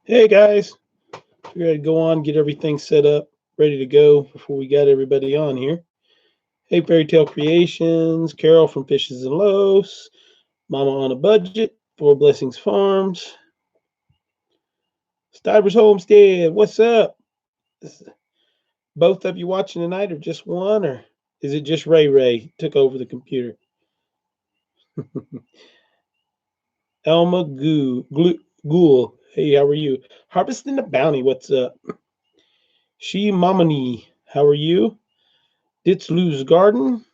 Hey guys, we're gonna go on, get everything set up, ready to go before we got everybody on here. Hey Fairy Tale Creations, Carol from Fishes and Loaves, Mama on a Budget, Four Blessings Farms, Stivers Homestead. What's up? Is both of you watching tonight, or just one, or is it just Ray Ray took over the computer? Elma Ghoul. Hey, how are you? Harvesting the Bounty. What's up? She Mamani. How are you? Ditzlu's Garden.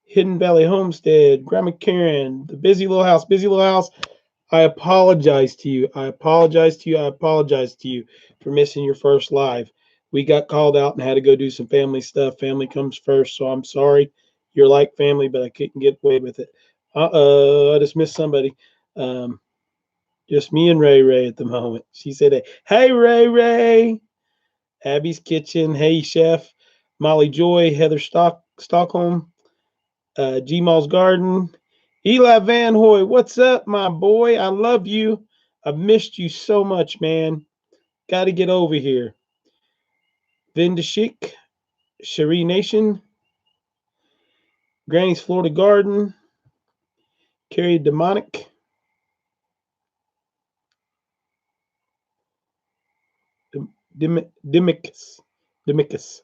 Hidden Valley Homestead, Grandma Karen, the busy little house, busy little house. I apologize to you. I apologize to you. I apologize to you for missing your first live. We got called out and had to go do some family stuff. Family comes first, so I'm sorry. You're like family, but I couldn't get away with it. I just missed somebody. Um, just me and Ray Ray at the moment. She said, "Hey Ray Ray." Abby's Kitchen. Hey Chef. Molly Joy. Heather Stockholm. Gmal's Garden. Eli Van Hoy, what's up, my boy? I love you. I've missed you so much, man. Got to get over here. Vindashik, Cherie Nation, Granny's Florida Garden, Carrie Demonic, Dimicus,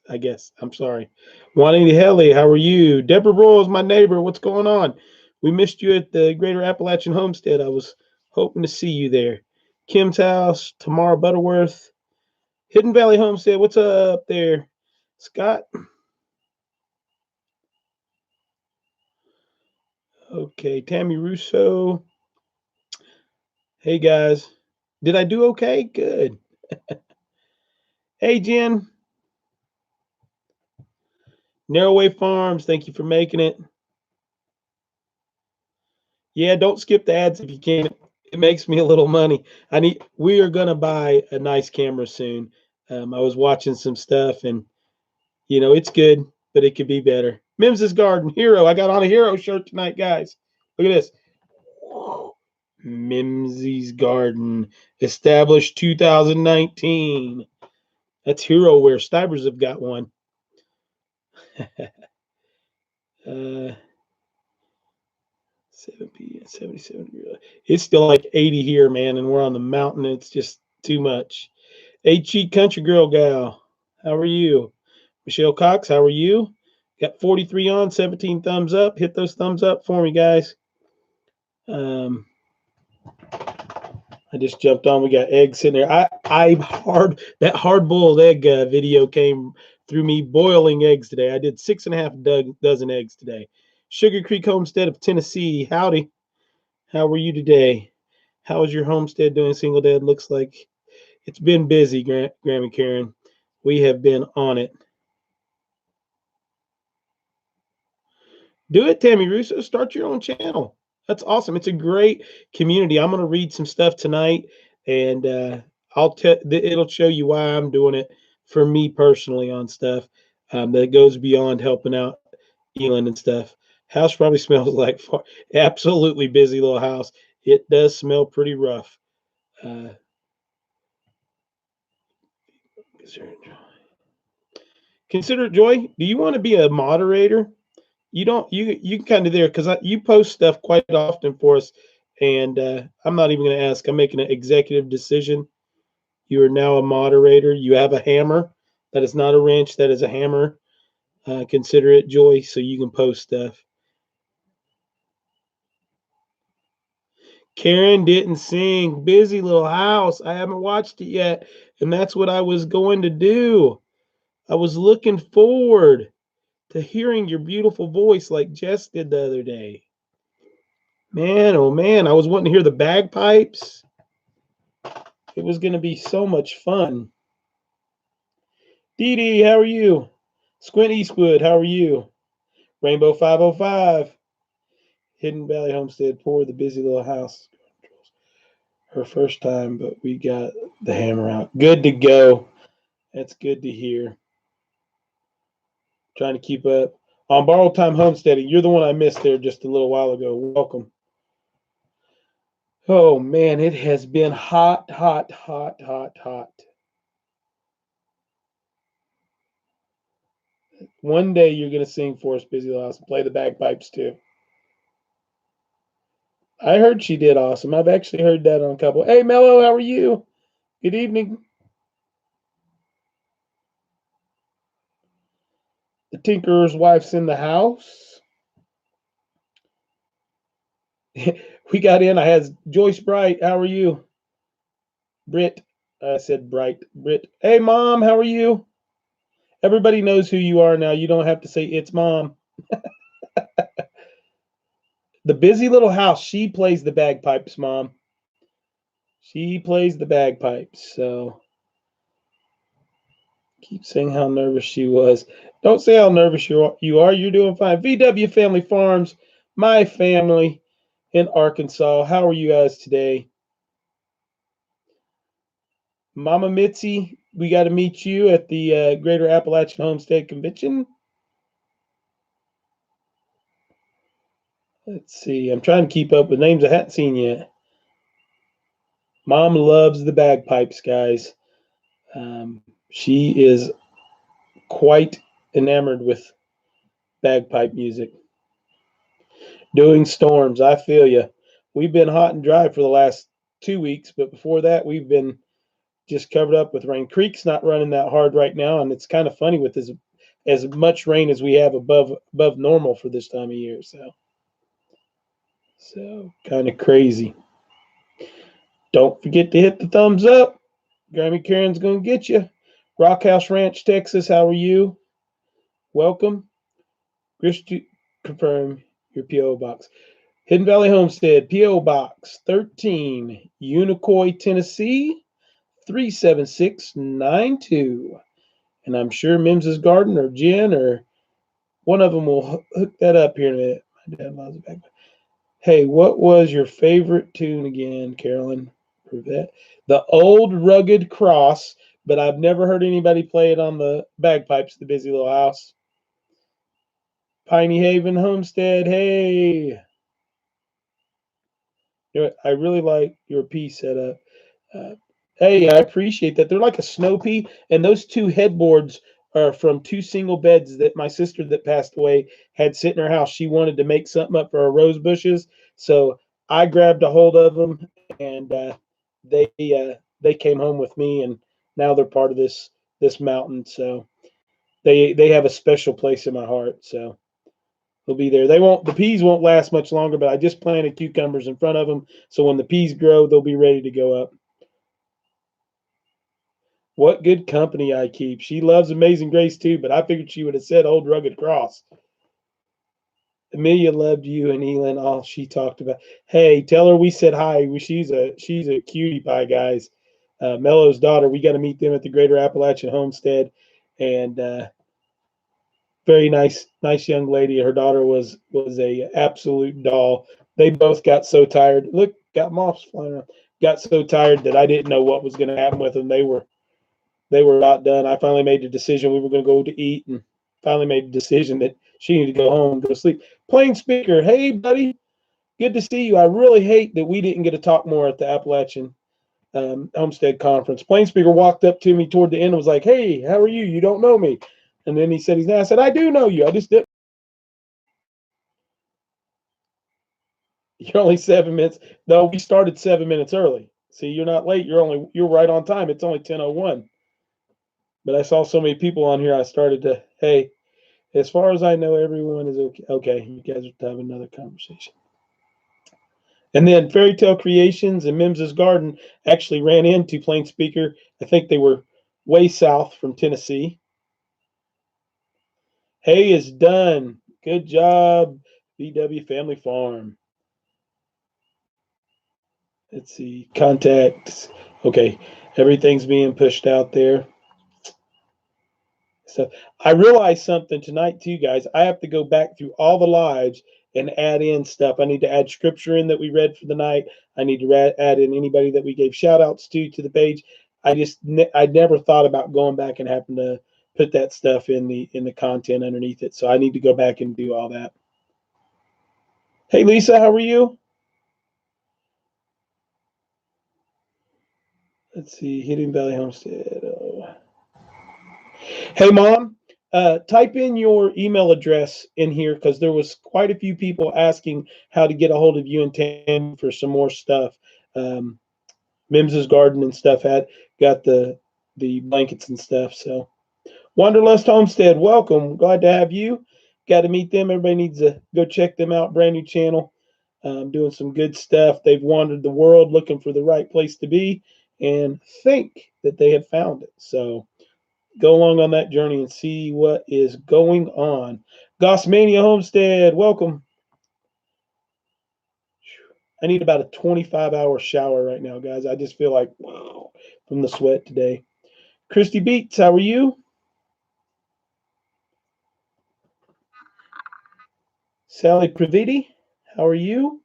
I guess. I'm sorry. Juanita Helly, how are you? Deborah Royals, my neighbor. What's going on? We missed you at the Greater Appalachian Homestead. I was hoping to see you there. Kim's house, Tamara Butterworth, Hidden Valley Homestead. What's up there? Scott? Okay. Tammy Russo. Hey, guys. Did I do okay? Good. Hey, Jen. Narrowway Farms. Thank you for making it. Yeah, don't skip the ads if you can. It makes me a little money. We are gonna buy a nice camera soon. I was watching some stuff and it's good, but it could be better. Mims's Garden Hero. I got on a hero shirt tonight, guys. Look at this. Mimsy's Garden, established 2019. That's hero wear. Stivers have got one. uh, 77. It's still like 80 here, man, and we're on the mountain. It's just too much. Hey, cheat country girl gal, how are you? Michelle Cox, how are you? Got 43 on, 17 thumbs up. Hit those thumbs up for me, guys. Um, I just jumped on. We got eggs in there. That hard boiled egg video came through me boiling eggs today. I did 6.5 dozen eggs today. Sugar Creek Homestead of Tennessee. Howdy. How are you today? How is your homestead doing? Single dad looks like it's been busy, Grammy Karen. We have been on it. Do it, Tammy Russo. Start your own channel. That's awesome. It's a great community. I'm going to read some stuff tonight, and it'll show you why I'm doing it for me personally on stuff that goes beyond helping out Elon and stuff. House probably smells like absolutely busy little house. It does smell pretty rough. Uh, consider it, Joy. Do you want to be a moderator? You don't. You kind of there because you post stuff quite often for us, and I'm not even going to ask. I'm making an executive decision. You are now a moderator. You have a hammer. That is not a wrench. That is a hammer. Consider it, Joy, so you can post stuff. Karen didn't sing. Busy little house. I haven't watched it yet, and that's what I was going to do. I was looking forward to hearing your beautiful voice like Jess did the other day. Man, oh man, I was wanting to hear the bagpipes. It was going to be so much fun. Dee Dee, how are you? Squint Eastwood, how are you? Rainbow 505. Hidden Valley Homestead, poor the busy little house. Her first time, but we got the hammer out. Good to go. That's good to hear. Trying to keep up. On Borrowed Time Homesteading, you're the one I missed there just a little while ago. Welcome. Oh man, it has been hot, hot, hot, hot, hot. One day you're gonna sing for us, Busy Lost, and play the bagpipes too. I heard she did awesome. I've actually heard that on a couple. Hey Mello, how are you? Good evening. The Tinkerer's wife's in the house. We got in. I had Joyce Bright. How are you? Britt. I said Bright. Britt. Hey mom, how are you? Everybody knows who you are now. You don't have to say it's mom. The busy little house. She plays the bagpipes, mom. She plays the bagpipes. So keep saying how nervous she was. Don't say how nervous you are. You're doing fine. VW Family Farms, my family in Arkansas. How are you guys today? Mama Mitzi, we got to meet you at the Greater Appalachian Homestead Convention. Let's see. I'm trying to keep up with names I hadn't seen yet. Mom loves the bagpipes, guys. She is quite enamored with bagpipe music. Doing storms, I feel you. We've been hot and dry for the last 2 weeks, but before that, we've been just covered up with rain. Creek's not running that hard right now, and it's kind of funny with as much rain as we have above normal for this time of year. So kind of crazy. Don't forget to hit the thumbs up. Grammy Karen's gonna get you. Rockhouse Ranch, Texas. How are you? Welcome. Christy, confirm your PO box. Hidden Valley Homestead, P.O. Box 13, Unicoi, Tennessee 37692. And I'm sure Mims's Garden or Jen or one of them will hook that up here in a minute. My dad loves it back. Hey, what was your favorite tune again, Carolyn? That the Old Rugged Cross, but I've never heard anybody play it on the bagpipes, the busy little house. Piney Haven Homestead, hey. I really like your pea setup. Uh, hey, I appreciate that. They're like a snow pea, and those two headboards are from two single beds that my sister that passed away had sit in her house. She wanted to make something up for her rose bushes, so I grabbed a hold of them, and they came home with me, and now they're part of this mountain. So they have a special place in my heart. So they'll be there. The peas won't last much longer, but I just planted cucumbers in front of them. So when the peas grow, they'll be ready to go up. What good company I keep. She loves Amazing Grace too, but I figured she would have said Old Rugged Cross. Amelia loved you and Elin. All she talked about. Hey, tell her we said hi. She's a cutie pie, guys. Mello's daughter. We got to meet them at the Greater Appalachian Homestead, and very nice young lady. Her daughter was a absolute doll. They both got so tired. Look, got moths flying around. Got so tired that I didn't know what was going to happen with them. They were about done. I finally made the decision we were going to go to eat, and finally made the decision that she needed to go home and go to sleep. Plain speaker, hey buddy, good to see you. I really hate that we didn't get to talk more at the Appalachian Homestead Conference. Plain speaker walked up to me toward the end and was like, "Hey, how are you? You don't know me." And then he said he's not. I said, "I do know you. I just didn't." You're only 7 minutes. No, we started 7 minutes early. See, you're not late. You're right on time. It's only 10:01. But I saw so many people on here. I started to, hey, as far as I know, everyone is okay. Okay, you guys are having another conversation. And then Fairy Tale Creations and Mims's Garden actually ran into Plain Speaker. I think they were way south from Tennessee. Hay is done. Good job, BW Family Farm. Let's see, contacts. Okay, everything's being pushed out there. So I realized something tonight too, guys. I have to go back through all the lives and add in stuff. I need to add scripture in that we read for the night. I need to add in anybody that we gave shout outs to the page. I never thought about going back and having to put that stuff in the content underneath it. So I need to go back and do all that. Hey Lisa, how are you? Let's see, Hidden Valley Homestead. Hey, Mom, type in your email address in here because there was quite a few people asking how to get a hold of you and Tam for some more stuff. Um, Mims's Garden and stuff had got the blankets and stuff. So Wanderlust Homestead, welcome. Glad to have you. Got to meet them. Everybody needs to go check them out. Brand new channel, doing some good stuff. They've wandered the world looking for the right place to be and think that they have found it. So go along on that journey and see what is going on. Gossmania Homestead, welcome. I need about a 25-hour shower right now, guys. I just feel like, wow, from the sweat today. Christy Beats, how are you? Sally Praviti, how are you?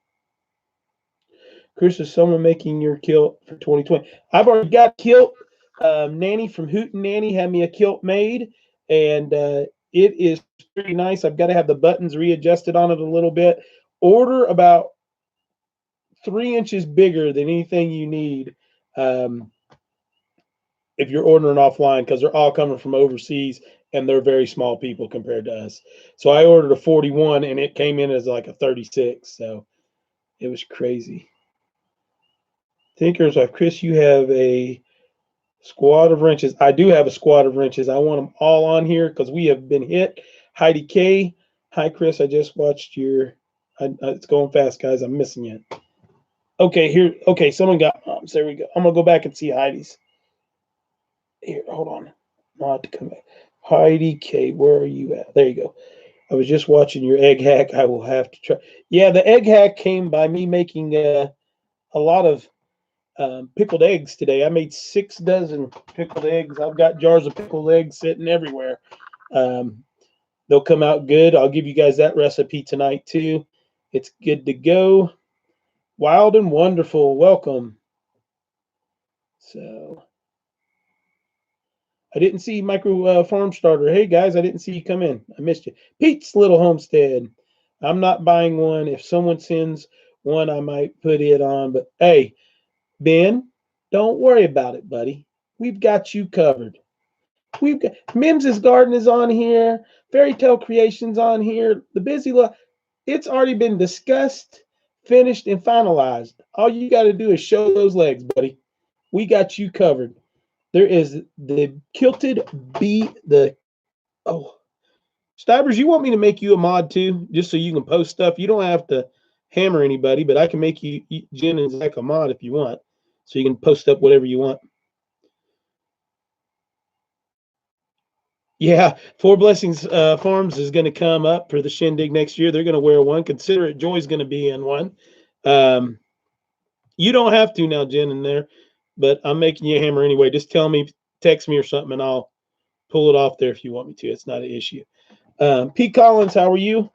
Chris, is someone making your kilt for 2020? I've already got kilt. Nanny from Hoot and Nanny had me a kilt made, and it is pretty nice. I've got to have the buttons readjusted on it a little bit. Order about 3 inches bigger than anything you need um, if you're ordering offline because they're all coming from overseas and they're very small people compared to us. So I ordered a 41 and it came in as like a 36. So it was crazy. Thinkers like Chris, you have a squad of wrenches. I do have a squad of wrenches. I want them all on here because we have been hit. Heidi K. Hi, Chris. I just watched your. It's going fast, guys. I'm missing you. Okay, here. Okay, someone got moms. There we go. I'm gonna go back and see Heidi's. Here, hold on. I'll have to come back. Heidi K. Where are you at? There you go. I was just watching your egg hack. I will have to try. Yeah, the egg hack came by me making a lot of pickled eggs today. I made 6 dozen pickled eggs. I've got jars of pickled eggs sitting everywhere. Um, they'll come out good. I'll give you guys that recipe tonight too. It's good to go. Wild and wonderful. Welcome. So I didn't see Micro Farm Starter. Hey guys, I didn't see you come in. I missed you. Pete's Little Homestead. I'm not buying one. If someone sends one, I might put it on. But hey, Ben, don't worry about it, buddy. We've got you covered. We've got Mims's Garden is on here. Fairy Tale Creations on here. The Busy Lo- It's already been discussed, finished, and finalized. All you got to do is show those legs, buddy. We got you covered. There is the kilted bee. The oh, Stivers, you want me to make you a mod too, just so you can post stuff? You don't have to hammer anybody, but I can make you Jen and Zach a mod if you want, so you can post up whatever you want. Yeah, Four Blessings Farms is going to come up for the shindig next year. They're going to wear one. Consider it Joy's going to be in one. Um, you don't have to now, Jen, in there, but I'm making you a hammer anyway. Just tell me, text me or something, and I'll pull it off there if you want me to. It's not an issue. Pete Collins, how are you?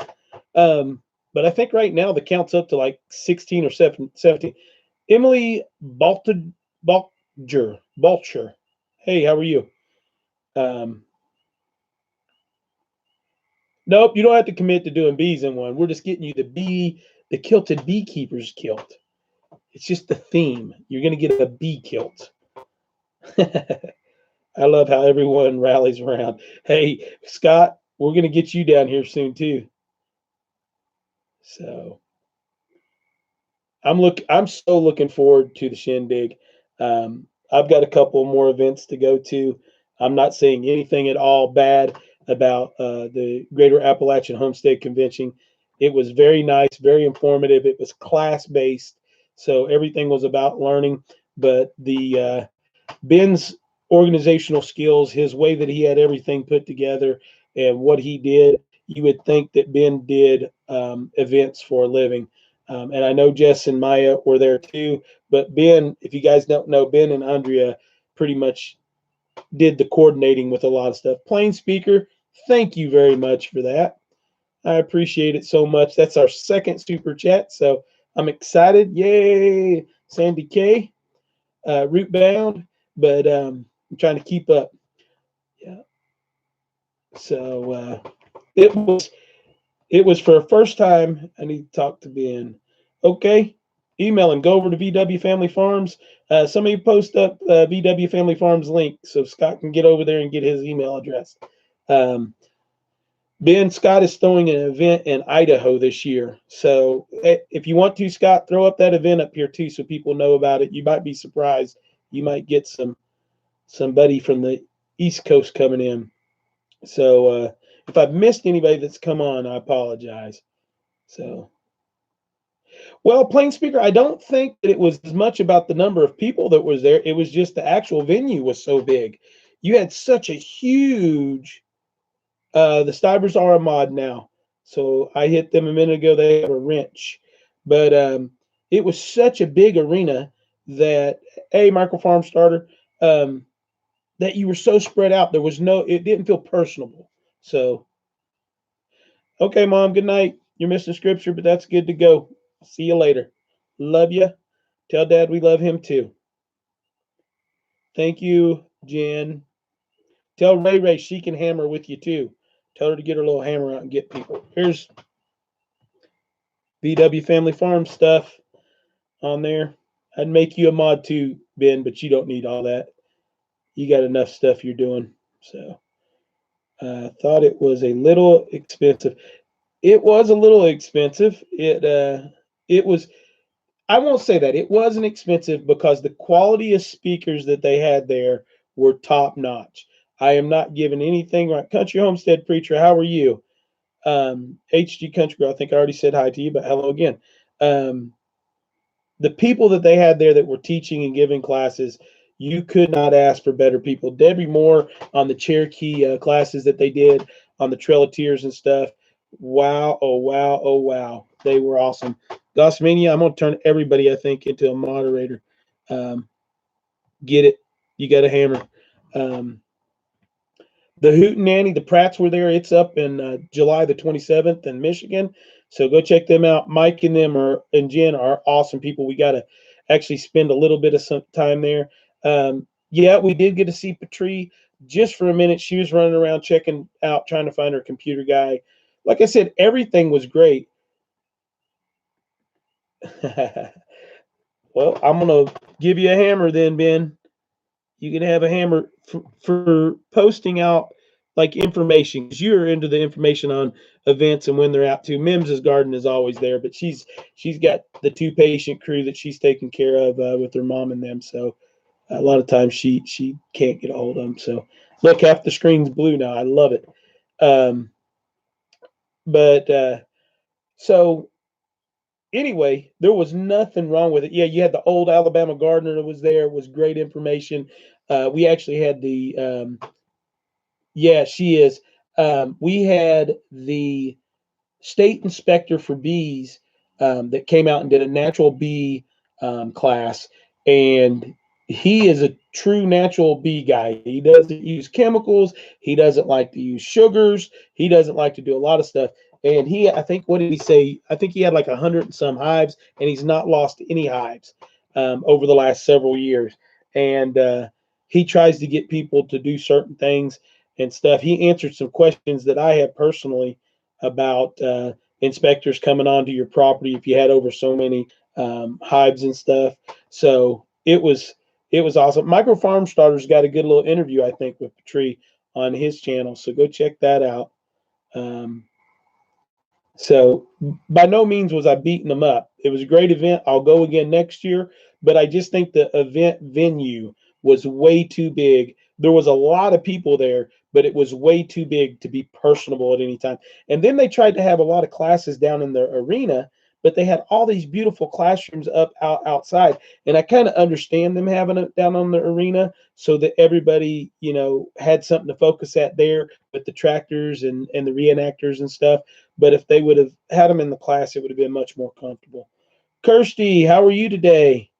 But I think right now the count's up to like 16 or 17. Emily Balcher. Hey, how are you? Um, Nope, you don't have to commit to doing bees in one. We're just getting you the kilted beekeeper's kilt. It's just the theme. You're going to get a bee kilt. I love how everyone rallies around. Hey, Scott, we're going to get you down here soon too. So I'm so looking forward to the shindig. I've got a couple more events to go to. I'm not saying anything at all bad about the Greater Appalachian Homestead Convention. It was very nice, very informative. It was class based, so everything was about learning. But the Ben's organizational skills, his way that he had everything put together, and what he did, you would think that Ben did events for a living. And I know Jess and Maya were there too. But Ben, if you guys don't know, Ben and Andrea pretty much did the coordinating with a lot of stuff. Plain speaker, thank you very much for that. I appreciate it so much. That's our second super chat. So I'm excited. Yay, Sandy K. Root bound, but I'm trying to keep up. Yeah. So it was for a first time. I need to talk to Ben. Okay. email him. Go over to VW Family Farms. Somebody post up VW Family Farms link so Scott can get over there and get his email address. Ben, Scott is throwing an event in Idaho this year. So if you want to, Scott, throw up that event up here too so people know about it. You might be surprised. You might get somebody from the East Coast coming in. So if I've missed anybody that's come on, I apologize. So, well, plain speaker, I don't think that it was as much about the number of people that was there. It was just the actual venue was so big. You had such a huge. The Stivers are a mod now, so I hit them a minute ago. They have a wrench, but it was such a big arena that micro farm starter um, that you were so spread out. There was no, it didn't feel personable. So, okay, Mom, good night. You're missing scripture, but that's good to go. See you later. Love you. Tell Dad we love him too. Thank you, Jen. Tell Ray Ray she can hammer with you too. Tell her to get her little hammer out and get people. Here's VW Family Farm stuff on there. I'd make you a mod too, Ben, but you don't need all that. You got enough stuff you're doing. So I thought it was a little expensive. It was a little expensive. It was. I won't say that it wasn't expensive because the quality of speakers that they had there were top notch. I am not giving anything right. Country Homestead Preacher, how are you? HG Country Girl, I think I already said hi to you, but hello again. The people that they had there that were teaching and giving classes, you could not ask for better people. Debbie Moore on the Cherokee classes that they did on the Trail of Tears and stuff. Wow, oh wow, oh wow. They were awesome. Gossmania, I'm going to turn everybody, I think, into a moderator. Get it. You got a hammer. The Hootenanny, the Pratts were there. It's up in July the 27th in Michigan. So go check them out. Mike and them and Jen are awesome people. We got to actually spend a little bit of some time there. Yeah, we did get to see Patrie just for a minute. She was running around checking out, trying to find her computer guy. Like I said, everything was great. Well, I'm going to give you a hammer then, Ben. You can have a hammer for posting out like information because you're into the information on events and when they're out too. Mims's garden is always there, but she's got the 2 patient crew that she's taking care of with her mom and them. So a lot of times she can't get a hold of them. So look, half the screen's blue now. I love it. But so anyway, there was nothing wrong with it. Yeah, you had the old Alabama gardener that was there. It was great information. We actually had yeah, she is. We had the state inspector for bees that came out and did a natural bee class, and he is a true natural bee guy. He doesn't use chemicals. He doesn't like to use sugars. He doesn't like to do a lot of stuff. And I think, what did he say? I think he had like 100 and some hives, and he's not lost any hives over the last several years. And he tries to get people to do certain things and stuff. He answered some questions that I have personally about inspectors coming onto your property if you had over so many hives and stuff. So it was awesome. Micro Farm Starter's got a good little interview, I think, with Patrie on his channel. So go check that out. So by no means was I beating them up. It was a great event. I'll go again next year, but I just think the event venue was way too big. There was a lot of people there, but it was way too big to be personable at any time. And then they tried to have a lot of classes down in the arena, but they had all these beautiful classrooms outside. And I kind of understand them having it down on the arena so that everybody, had something to focus at there with the tractors and the reenactors and stuff. But if they would have had them in the class, it would have been much more comfortable. Kirsty, how are you today?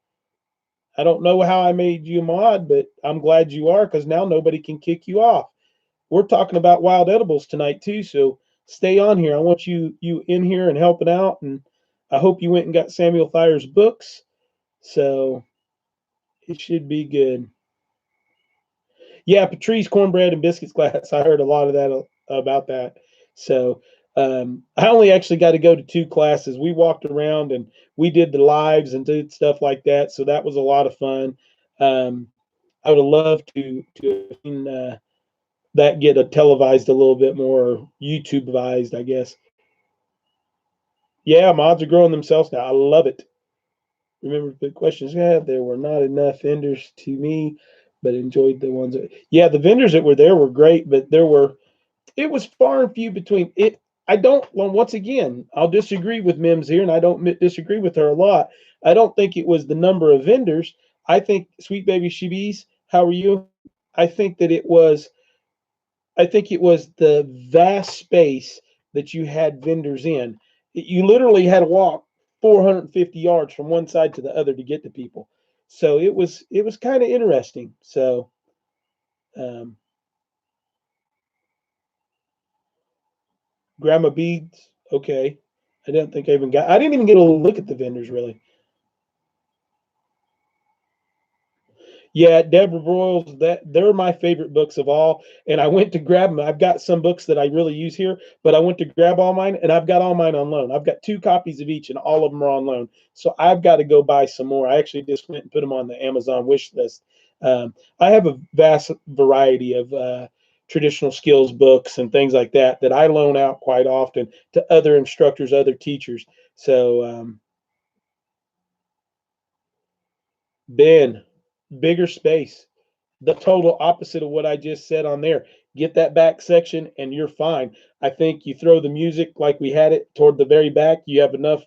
I don't know how I made you a mod, but I'm glad you are because now nobody can kick you off. We're talking about wild edibles tonight too, so stay on here. I want you in here and helping out, and I hope you went and got Samuel Thayer's books. So it should be good. Yeah, Patrice cornbread and biscuits class. I heard a lot of that about that. So I only actually got to go to 2 classes. We walked around and we did the lives and did stuff like that. So that was a lot of fun. I would have loved to have seen that get a televised a little bit more, YouTubeized, I guess. Yeah, mods are growing themselves now. I love it. Remember the questions? Yeah, there were not enough vendors to me, but enjoyed the ones that. Yeah, the vendors that were there were great, but it was far and few between. I don't. Well, once again, I'll disagree with Mims here, and I don't disagree with her a lot. I don't think it was the number of vendors. I think Sweet Baby Shibis, how are you? I think that it was I think it was the vast space that you had vendors in. You literally had to walk 450 yards from one side to the other to get to people. So it was kind of interesting. So um, grandma beads, okay. I didn't even get a look at the vendors really. Yeah, Deborah Broyles, that they're my favorite books of all. And I went to grab them. I've got some books that I really use here, but I went to grab all mine and I've got all mine on loan. I've got 2 copies of each and all of them are on loan. So I've got to go buy some more. I actually just went and put them on the Amazon wish list. I have a vast variety of traditional skills books and things like that I loan out quite often to other instructors, other teachers. So, Ben, bigger space. The total opposite of what I just said on there. Get that back section and you're fine. I think you throw the music like we had it toward the very back. You have enough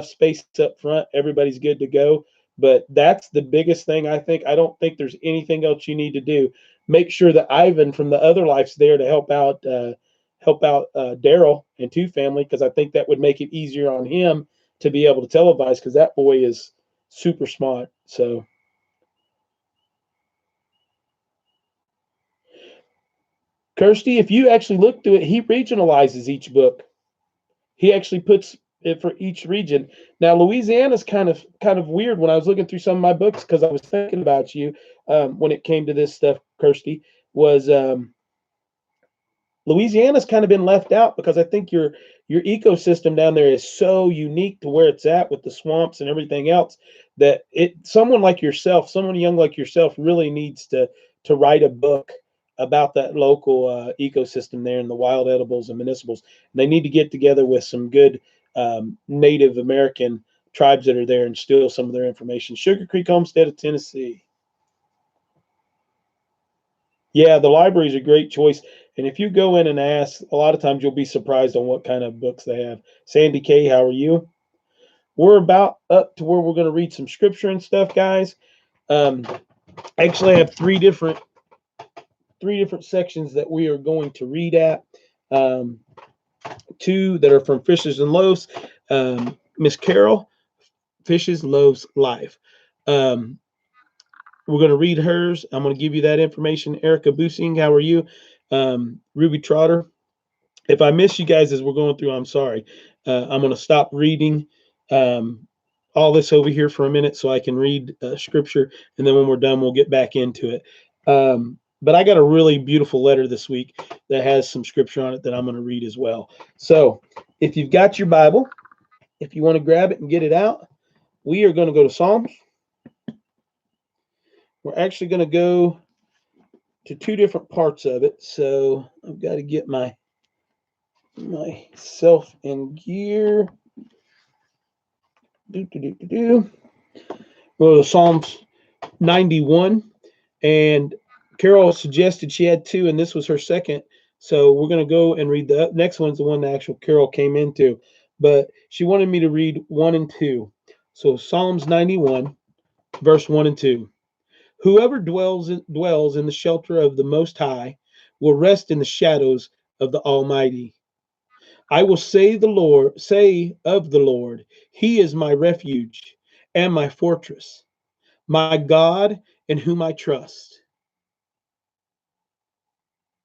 space up front. Everybody's good to go. But that's the biggest thing I think. I don't think there's anything else you need to do. Make sure that Ivan from the other life's there to help out Daryl and Two Family because I think that would make it easier on him to be able to televise because that boy is super smart. So Kirsty, if you actually look through it, he regionalizes each book. He actually puts it for each region. Now, Louisiana's kind of weird when I was looking through some of my books because I was thinking about you when it came to this stuff. Kirsty was Louisiana's kind of been left out because I think your ecosystem down there is so unique to where it's at with the swamps and everything else that someone like yourself, someone young like yourself, really needs to write a book about that local ecosystem there and the wild edibles and municipals. And they need to get together with some good Native American tribes that are there and steal some of their information. Sugar Creek Homestead of Tennessee. Yeah, the library is a great choice. And if you go in and ask, a lot of times you'll be surprised on what kind of books they have. Sandy K, how are you? We're about up to where we're going to read some scripture and stuff, guys. Um, actually, I have three different sections that we are going to read at. Um, 2 that are from Fishes and Loaves. Miss Carol, Fishes, Loaves, Life. Um, we're going to read hers. I'm going to give you that information. Erica Busing, how are you? Ruby Trotter, if I miss you guys as we're going through, I'm sorry. I'm going to stop reading um, all this over here for a minute so I can read scripture. And then when we're done, we'll get back into it. But I got a really beautiful letter this week that has some scripture on it that I'm going to read as well. So if you've got your Bible, if you want to grab it and get it out, we are going to go to Psalms. We're actually going to go to 2 different parts of it. So I've got to get myself in gear. Well, Psalms 91, and Carol suggested she had 2, and this was her second. So we're going to go and read the next one's the one that actual Carol came into, but she wanted me to read 1 and 2. So Psalms 91, verse 1 and 2. Whoever dwells in the shelter of the Most High will rest in the shadows of the Almighty. I will say of the Lord, He is my refuge and my fortress, my God in whom I trust.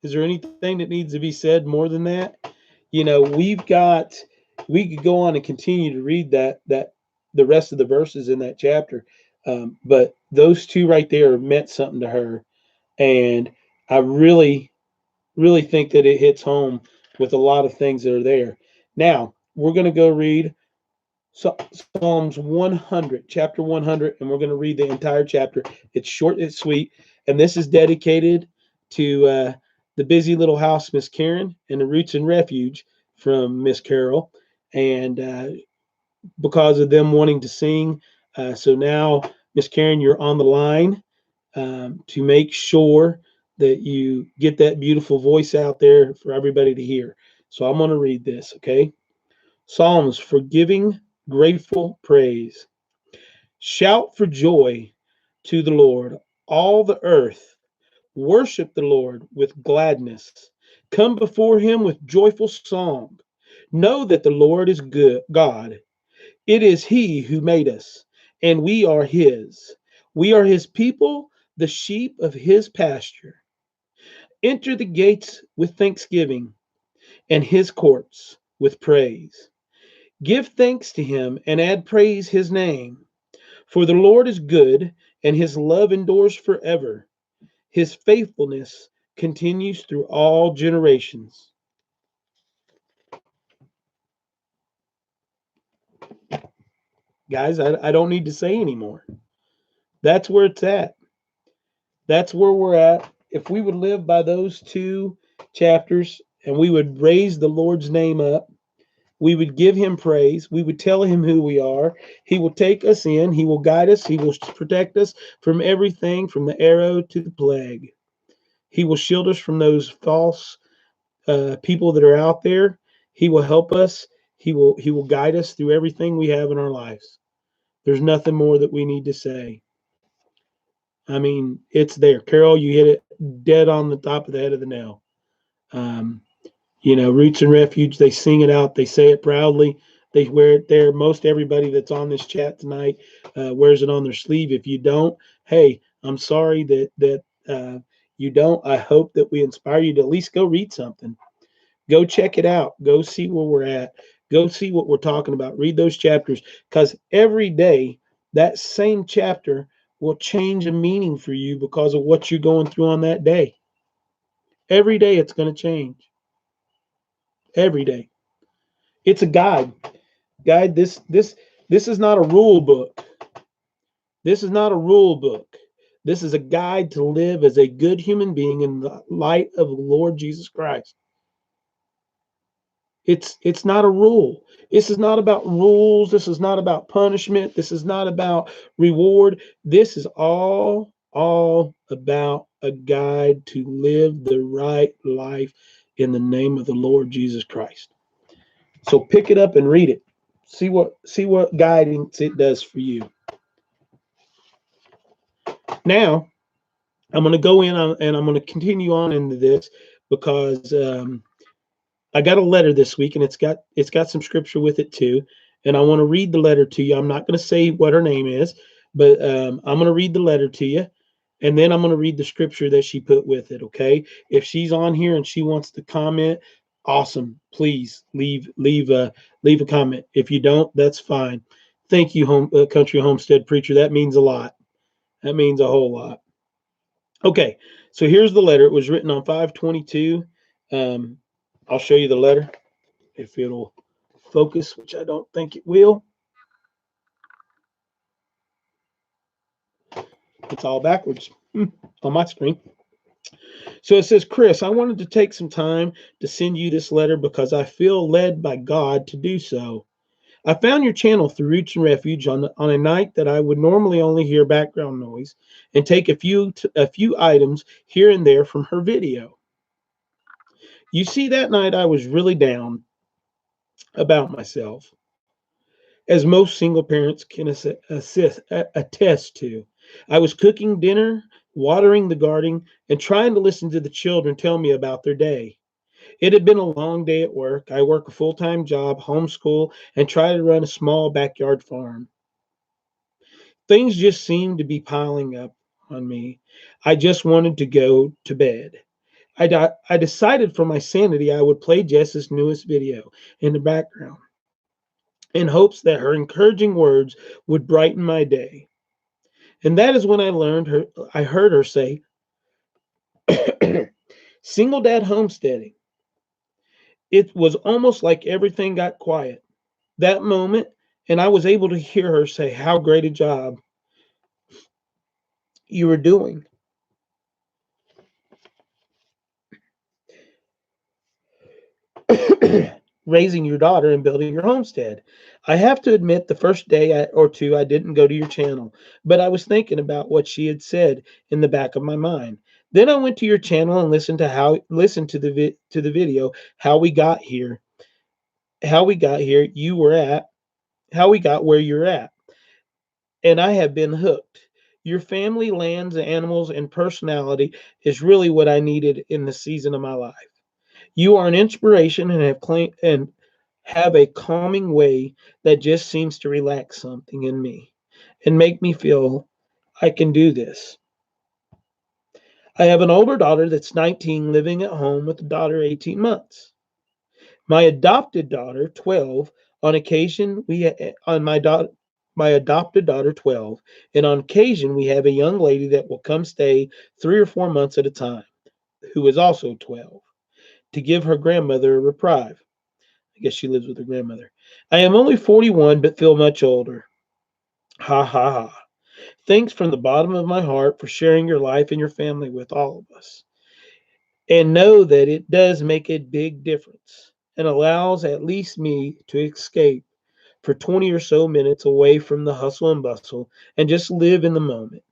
Is there anything that needs to be said more than that? We could go on and continue to read that the rest of the verses in that chapter. But those 2 right there meant something to her. And I really, really think that it hits home with a lot of things that are there. Now, we're going to go read Psalms 100, chapter 100, and we're going to read the entire chapter. It's short, it's sweet, and this is dedicated to the busy little house, Miss Karen, and the roots and refuge from Miss Carol, and because of them wanting to sing. So now, Miss Karen, you're on the line to make sure that you get that beautiful voice out there for everybody to hear. So I'm going to read this, okay? Psalms for giving grateful praise. Shout for joy to the Lord, all the earth. Worship the Lord with gladness. Come before him with joyful song. Know that the Lord is good God. It is he who made us, and we are his. We are his people, the sheep of his pasture. Enter the gates with thanksgiving and his courts with praise. Give thanks to him and add praise his name. For the Lord is good, and his love endures forever. His faithfulness continues through all generations. Guys, I don't need to say anymore. That's where it's at. That's where we're at. If we would live by those two chapters and we would raise the Lord's name up, we would give him praise, we would tell him who we are. He will take us in, he will guide us, he will protect us from everything, from the arrow to the plague. He will shield us from those false people that are out there. He will help us. He will guide us through everything we have in our lives. There's nothing more that we need to say. I mean, it's there. Carol, you hit it dead on the top of the head of the nail. Um, Roots and Refuge, they sing it out. They say it proudly. They wear it there. Most everybody that's on this chat tonight wears it on their sleeve. If you don't, hey, I'm sorry that you don't. I hope that we inspire you to at least go read something. Go check it out. Go see where we're at. Go see what we're talking about. Read those chapters because every day that same chapter will change a meaning for you because of what you're going through on that day. Every day it's going to change. Every day. It's a guide. Guide this is not a rule book. This is not a rule book. This is a guide to live as a good human being in the light of the Lord Jesus Christ. It's not a rule. This is not about rules. This is not about punishment. This is not about reward. This is all about a guide to live the right life in the name of the Lord Jesus Christ. So pick it up and read it. See what guidance it does for you. Now I'm going to go in and I'm going to continue on into this because I got a letter this week, and it's got some scripture with it too. And I want to read the letter to you. I'm not going to say what her name is, but I'm going to read the letter to you, and then I'm going to read the scripture that she put with it. Okay. If she's on here and she wants to comment, awesome. Please leave a comment. If you don't, that's fine. Thank you, country homestead preacher. That means a lot. That means a whole lot. Okay. So here's the letter. It was written on 5/22. I'll show you the letter if it'll focus, which I don't think it will. It's all backwards on my screen. So it says, Chris, I wanted to take some time to send you this letter because I feel led by God to do so. I found your channel through Roots and Refuge on a night that I would normally only hear background noise and take a few items here and there from her video. You see, that night I was really down about myself, as most single parents can attest to. I was cooking dinner, watering the garden, and trying to listen to the children tell me about their day. It had been a long day at work. I work a full-time job, homeschool, and try to run a small backyard farm. Things just seemed to be piling up on me. I just wanted to go to bed. I decided for my sanity I would play Jess's newest video in the background in hopes that her encouraging words would brighten my day. And that is when I heard her say, single dad homesteading. It was almost like everything got quiet that moment, and I was able to hear her say how great a job you were doing raising your daughter and building your homestead. I have to admit, the first or two, I didn't go to your channel, but I was thinking about what she had said in the back of my mind. Then I went to your channel and listened to the video how we got here, you were at, how we got where you're at, and I have been hooked. Your family, lands, animals, and personality is really what I needed in the season of my life. You are an inspiration and have a calming way that just seems to relax something in me and make me feel I can do this. I have an older daughter that's 19 living at home with a daughter 18 months. My adopted daughter 12 on occasion we on my adopted daughter 12 and on occasion we have a young lady that will come stay 3 or 4 months at a time who is also 12 to give her grandmother a reprieve. I guess she lives with her grandmother. I am only 41, but feel much older. Ha ha ha. Thanks from the bottom of my heart for sharing your life and your family with all of us. And know that it does make a big difference and allows at least me to escape for 20 or so minutes away from the hustle and bustle and just live in the moment.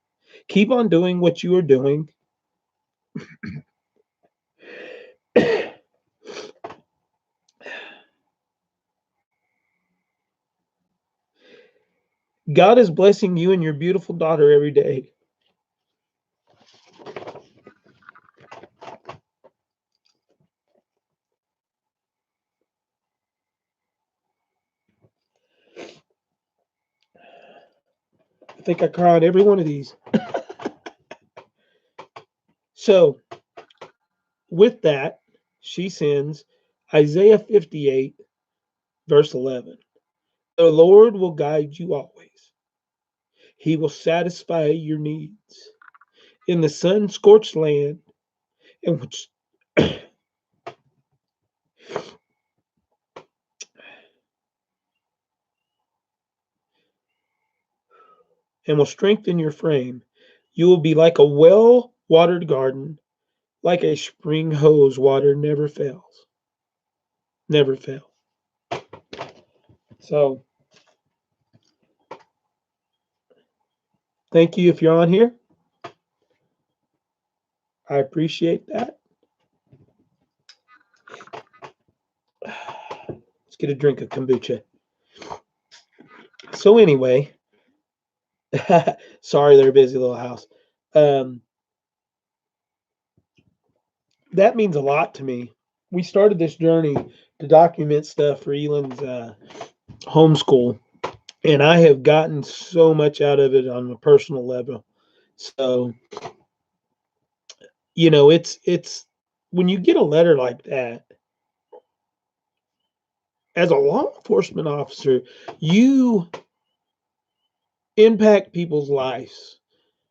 Keep on doing what you are doing. God is blessing you and your beautiful daughter every day. I think I cried every one of these. So, with that, she sends Isaiah 58, verse 11. The Lord will guide you always. He will satisfy your needs in the sun scorched land in which and will strengthen your frame. You will be like a well watered garden, like a spring hose water never fails. Never fail. So, thank you if you're on here. I appreciate that. Let's get a drink of kombucha. So, anyway, sorry, they're a busy little house. Um, that means a lot to me. We started this journey to document stuff for Elon's homeschool, and I have gotten so much out of it on a personal level. So, it's when you get a letter like that as a law enforcement officer, you impact people's lives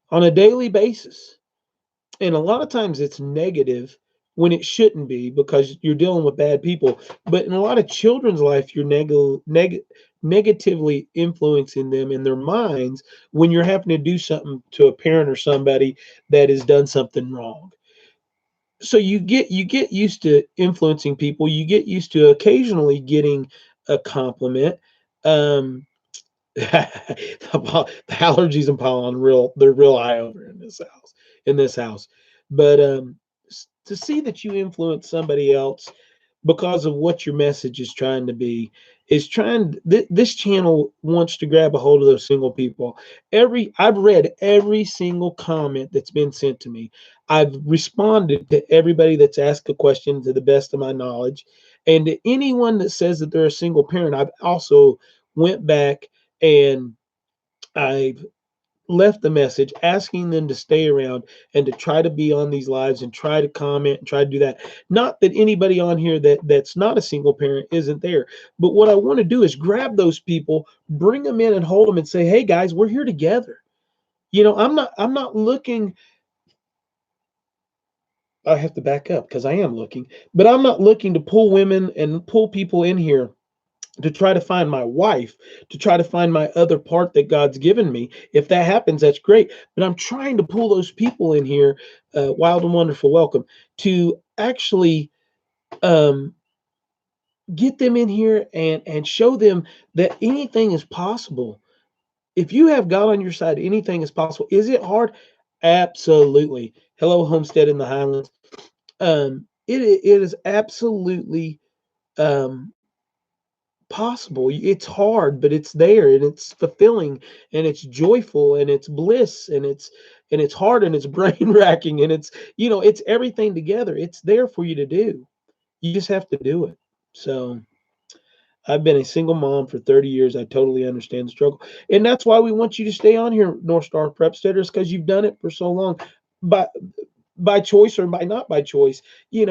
on a daily basis. And a lot of times it's negative when it shouldn't be because you're dealing with bad people. But in a lot of children's life, you're negatively influencing them in their minds when you're having to do something to a parent or somebody that has done something wrong. So you get used to influencing people. You get used to occasionally getting a compliment. Um, the allergies and pollen they're real eye opener in this house, but to see that you influence somebody else because of what your message is trying to be is this channel wants to grab a hold of those single people. I've read every single comment that's been sent to me. I've responded to everybody that's asked a question to the best of my knowledge, and to anyone that says that they're a single parent, I've also went back and I've left the message asking them to stay around and to try to be on these lives and try to comment and try to do that. Not that anybody on here that's not a single parent isn't there, but what I want to do is grab those people, bring them in and hold them and say, "Hey guys, we're here together." I'm not looking I have to back up because I am looking, but I'm not looking to pull women and pull people in here to try to find my wife, to try to find my other part that God's given me. If that happens, that's great. But I'm trying to pull those people in here, wild and wonderful welcome, to actually um, get them in here and show them that anything is possible. If you have God on your side, anything is possible. Is it hard? Absolutely. Hello, Homestead in the Highlands. It is absolutely um, possible. It's hard, but it's there and it's fulfilling and it's joyful and it's bliss and it's hard and it's brain racking and it's everything together. It's there for you to do. You just have to do it. So I've been a single mom for 30 years. I totally understand the struggle. And that's why we want you to stay on here, North Star Prepsteaders, because you've done it for so long. By choice or by not by choice. Hey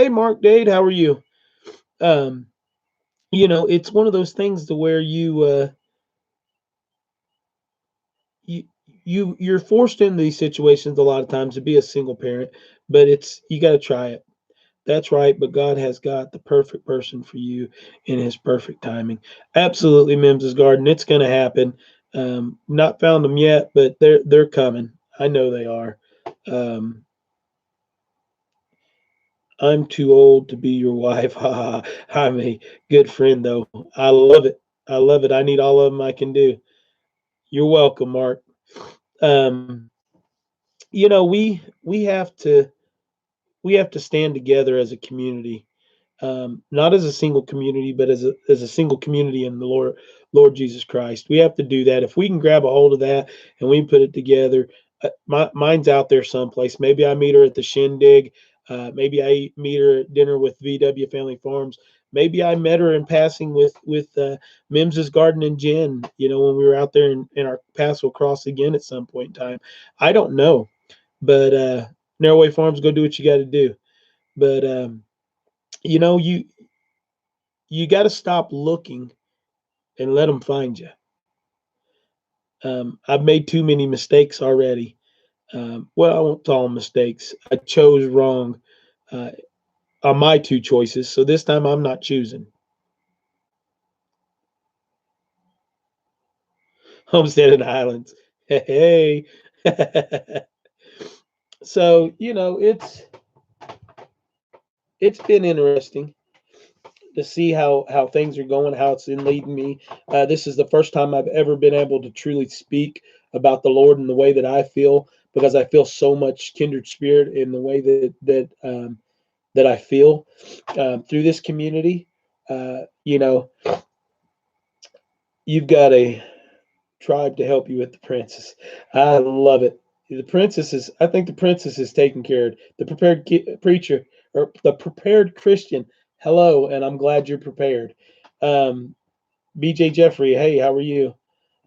Mark Dade, how are you? Um, it's one of those things to where you you're forced in these situations a lot of times to be a single parent, but it's you got to try it. That's right, but God has got the perfect person for you in His perfect timing. Absolutely, Mims's Garden, it's going to happen. Not found them yet, but they're coming. I know they are. Um, I'm too old to be your wife. I'm a good friend, though. I love it. I love it. I need all of them I can do. You're welcome, Mark. Um, we have to stand together as a community, not as a single community, but as a single community in the Lord Jesus Christ. We have to do that. If we can grab a hold of that and we put it together, mine's out there someplace. Maybe I meet her at the shindig. Maybe I meet her at dinner with VW Family Farms. Maybe I met her in passing with Mims's Garden and Jen. When we were out there and our paths will cross again at some point in time. I don't know, but Narrowway Farms, go do what you got to do. But you know, you got to stop looking and let them find you. I've made too many mistakes already. Well, I won't call them mistakes. I chose wrong uh, on my two choices, so this time I'm not choosing. Homestead in the Highlands. Hey. So it's been interesting to see how things are going, how it's in leading me. This is the first time I've ever been able to truly speak about the Lord in the way that I feel, because I feel so much kindred spirit in the way that I feel through this community. You know, you've got a tribe to help you with the princess. I love it. I think the princess is taken care of. The prepared preacher or the prepared Christian. Hello, and I'm glad you're prepared. Um, BJ Jeffrey, hey, how are you?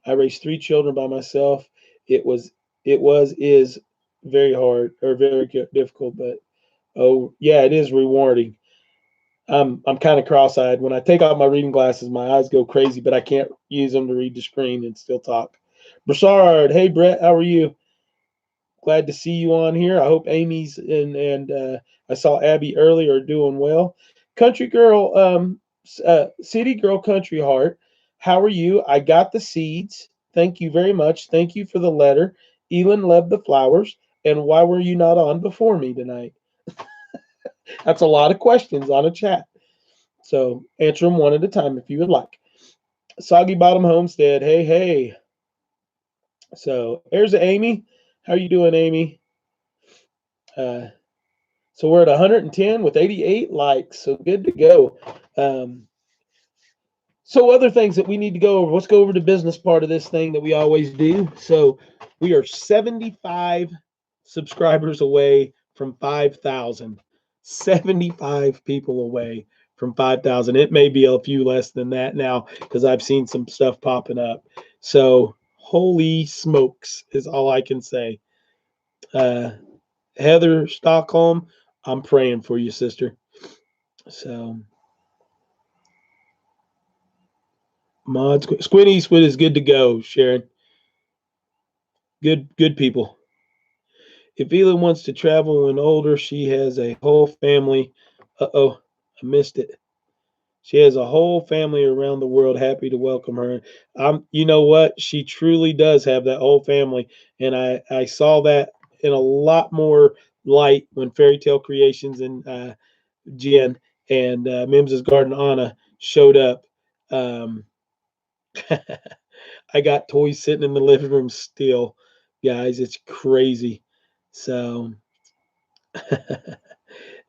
I raised three children by myself. It was, is very hard or very difficult, but oh yeah, it is rewarding. I'm kind of cross-eyed. When I take off my reading glasses, my eyes go crazy, but I can't use them to read the screen and still talk. Broussard, hey Brett, how are you? Glad to see you on here. I hope Amy's and I saw Abby earlier doing well. Country girl, city girl, country heart. How are you? I got the seeds. Thank you very much. Thank you for the letter. Elin loved the flowers. And why were you not on before me tonight? That's a lot of questions on a chat. So answer them one at a time if you would like. Soggy Bottom Homestead. Hey, hey. So there's Amy. How are you doing, Amy? Uh, so we're at 110 with 88 likes. So good to go. Um, so other things that we need to go over. Let's go over the business part of this thing that we always do. So we are 75 subscribers away from 5,000. 75 people away from 5,000. It may be a few less than that now because I've seen some stuff popping up. So holy smokes is all I can say. Uh, Heather Stockholm, I'm praying for you, sister. So mods, Squid Eastwood is good to go, Sharon. Good people. If Ela wants to travel when older, she has a whole family. Uh-oh, I missed it. She has a whole family around the world happy to welcome her. You know what? She truly does have that whole family, and I saw that in a lot more light when Fairy Tale Creations and Jen and Mims's Garden Anna showed up. Um, I got toys sitting in the living room still, guys. It's crazy. So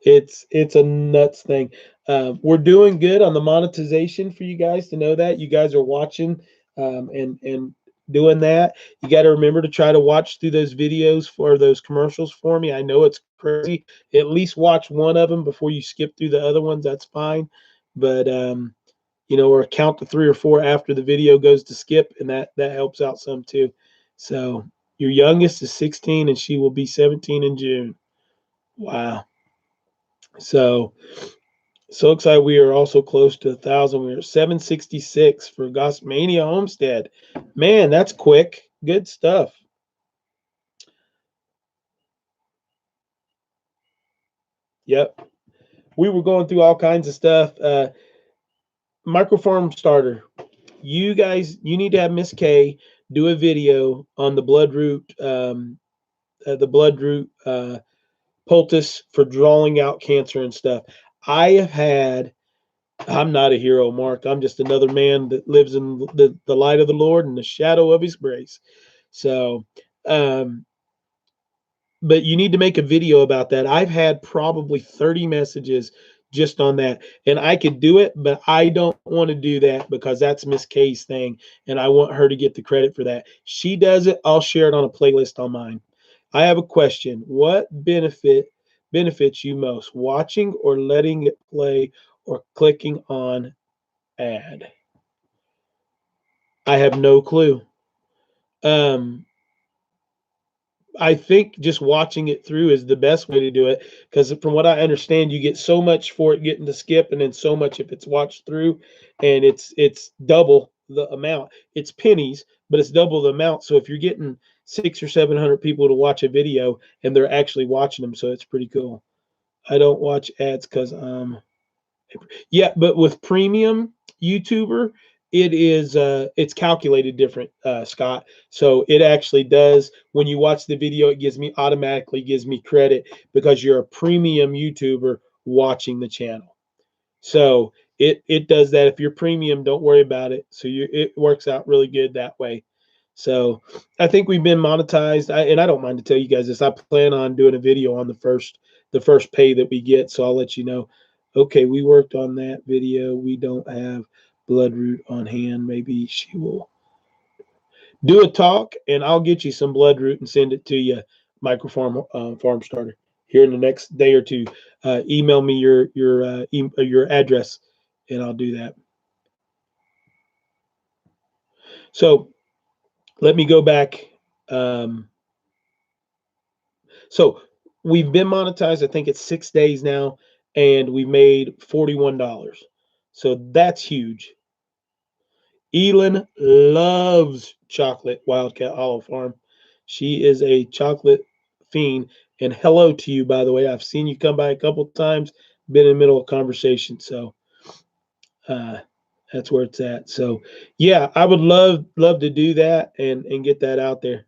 it's a nuts thing. We're doing good on the monetization for you guys to know that you guys are watching and doing that. You got to remember to try to watch through those videos for those commercials for me. I know it's crazy. At least watch one of them before you skip through the other ones. That's fine, but or count to 3 or 4 after the video goes to skip, and that helps out some too. So your youngest is 16, and she will be 17 in June. Wow. So excited. We are also close to 1,000. We are 766 for Gossmania Homestead. Man, that's quick. Good stuff. Yep. We were going through all kinds of stuff. Microfarm starter. You guys, you need to have Miss K do a video on the bloodroot poultice for drawing out cancer and stuff. I have had I'm not a hero, Mark. I'm just another man that lives in the light of the Lord and the shadow of his grace. So, um, but you need to make a video about that. I've had probably 30 messages just on that. And I could do it, but I don't want to do that because that's Miss Kay's thing. And I want her to get the credit for that. She does it. I'll share it on a playlist on mine. I have a question. What benefits you most, watching or letting it play or clicking on ad? I have no clue. Um, I think just watching it through is the best way to do it because from what I understand, you get so much for it getting to skip, and then so much if it's watched through, and it's double the amount. It's pennies, but it's double the amount. So if you're getting 600 or 700 people to watch a video, and they're actually watching them, so it's pretty cool. I don't watch ads because yeah, but with premium YouTuber, it's calculated different, Scott. So it actually does when you watch the video, it automatically gives me credit because you're a premium YouTuber watching the channel. So it does that. If you're premium, don't worry about it. So it works out really good that way. So I think we've been monetized, and I don't mind to tell you guys this. I plan on doing a video on the first pay that we get. So I'll let you know. Okay, we worked on that video. We don't have Bloodroot on hand. Maybe she will do a talk, and I'll get you some Bloodroot and send it to you, Microfarm Farm Starter, here in the next day or two. Email me your address, and I'll do that. So let me go back. Um, so we've been monetized. I think it's 6 days now, and we made $41. So that's huge. Elin loves chocolate, Wildcat Hollow Farm. She is a chocolate fiend. And hello to you, by the way. I've seen you come by a couple times, been in the middle of conversation. So uh, that's where it's at. So yeah, I would love to do that and get that out there.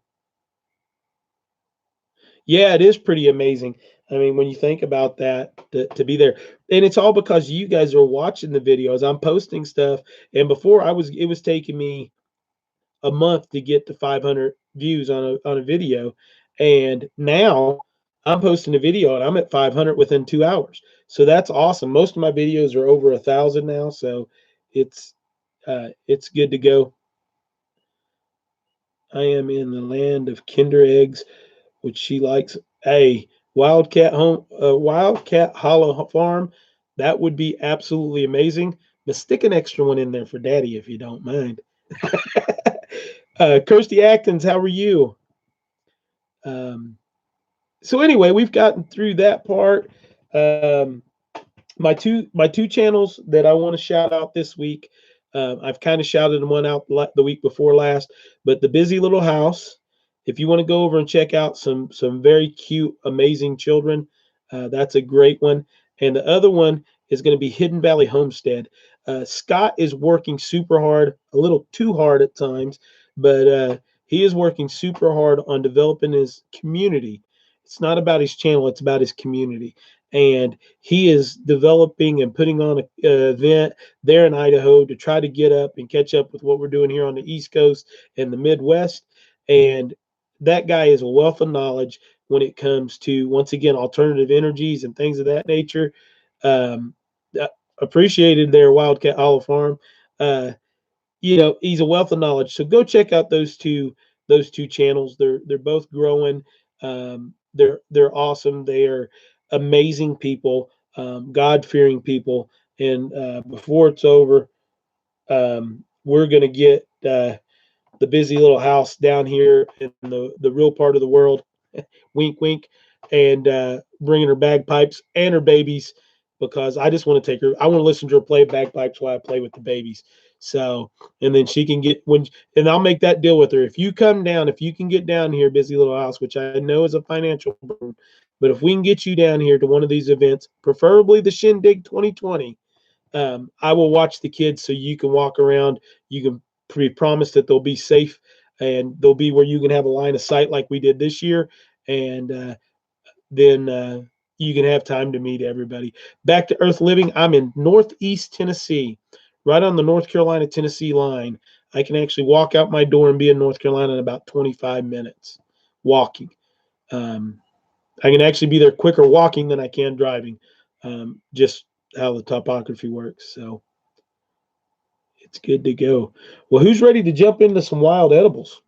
Yeah, it is pretty amazing. I mean, when you think about that, to be there, and it's all because you guys are watching the videos. I'm posting stuff, and before it was taking me a month to get to 500 views on a video, and now I'm posting a video and I'm at 500 within 2 hours. So that's awesome. Most of my videos are over 1,000 now, so it's good to go. I am in the land of Kinder eggs, which she likes. A Wildcat Hollow Farm. That would be absolutely amazing. But stick an extra one in there for Daddy if you don't mind. Kirsty Atkins, how are you? Um, so anyway, we've gotten through that part. Um, my two channels that I want to shout out this week. I've kind of shouted one out the week before last, but the Busy Little House if you want to go over and check out some very cute, amazing children, that's a great one. And the other one is going to be Hidden Valley Homestead. Scott is working super hard, a little too hard at times, but he is working super hard on developing his community. It's not about his channel, it's about his community. And he is developing and putting on an event there in Idaho to try to get up and catch up with what we're doing here on the East Coast and the Midwest. And that guy is a wealth of knowledge when it comes to, once again, alternative energies and things of that nature. Um, Appreciated their Wildcat Olive Farm. He's a wealth of knowledge. So go check out those two channels. They're both growing. They're awesome. They are amazing people, God fearing people. And before it's over, we're gonna get the busy little house down here in the real part of the world. Wink, wink, and bringing her bagpipes and her babies because I just want to take her. I want to listen to her play bagpipes while I play with the babies. So, and then she can get and I'll make that deal with her. If you come down, if you can get down here, busy little house, which I know is a financial burden, but if we can get you down here to one of these events, preferably the Shindig 2020, I will watch the kids so you can walk around. You can be promised that they'll be safe and they'll be where you can have a line of sight like we did this year. And then you can have time to meet everybody. Back to Earth Living. I'm in Northeast Tennessee, right on the North Carolina Tennessee line. I can actually walk out my door and be in North Carolina in about 25 minutes walking. I can actually be there quicker walking than I can driving, just how the topography works. So it's good to go. Well, who's ready to jump into some wild edibles?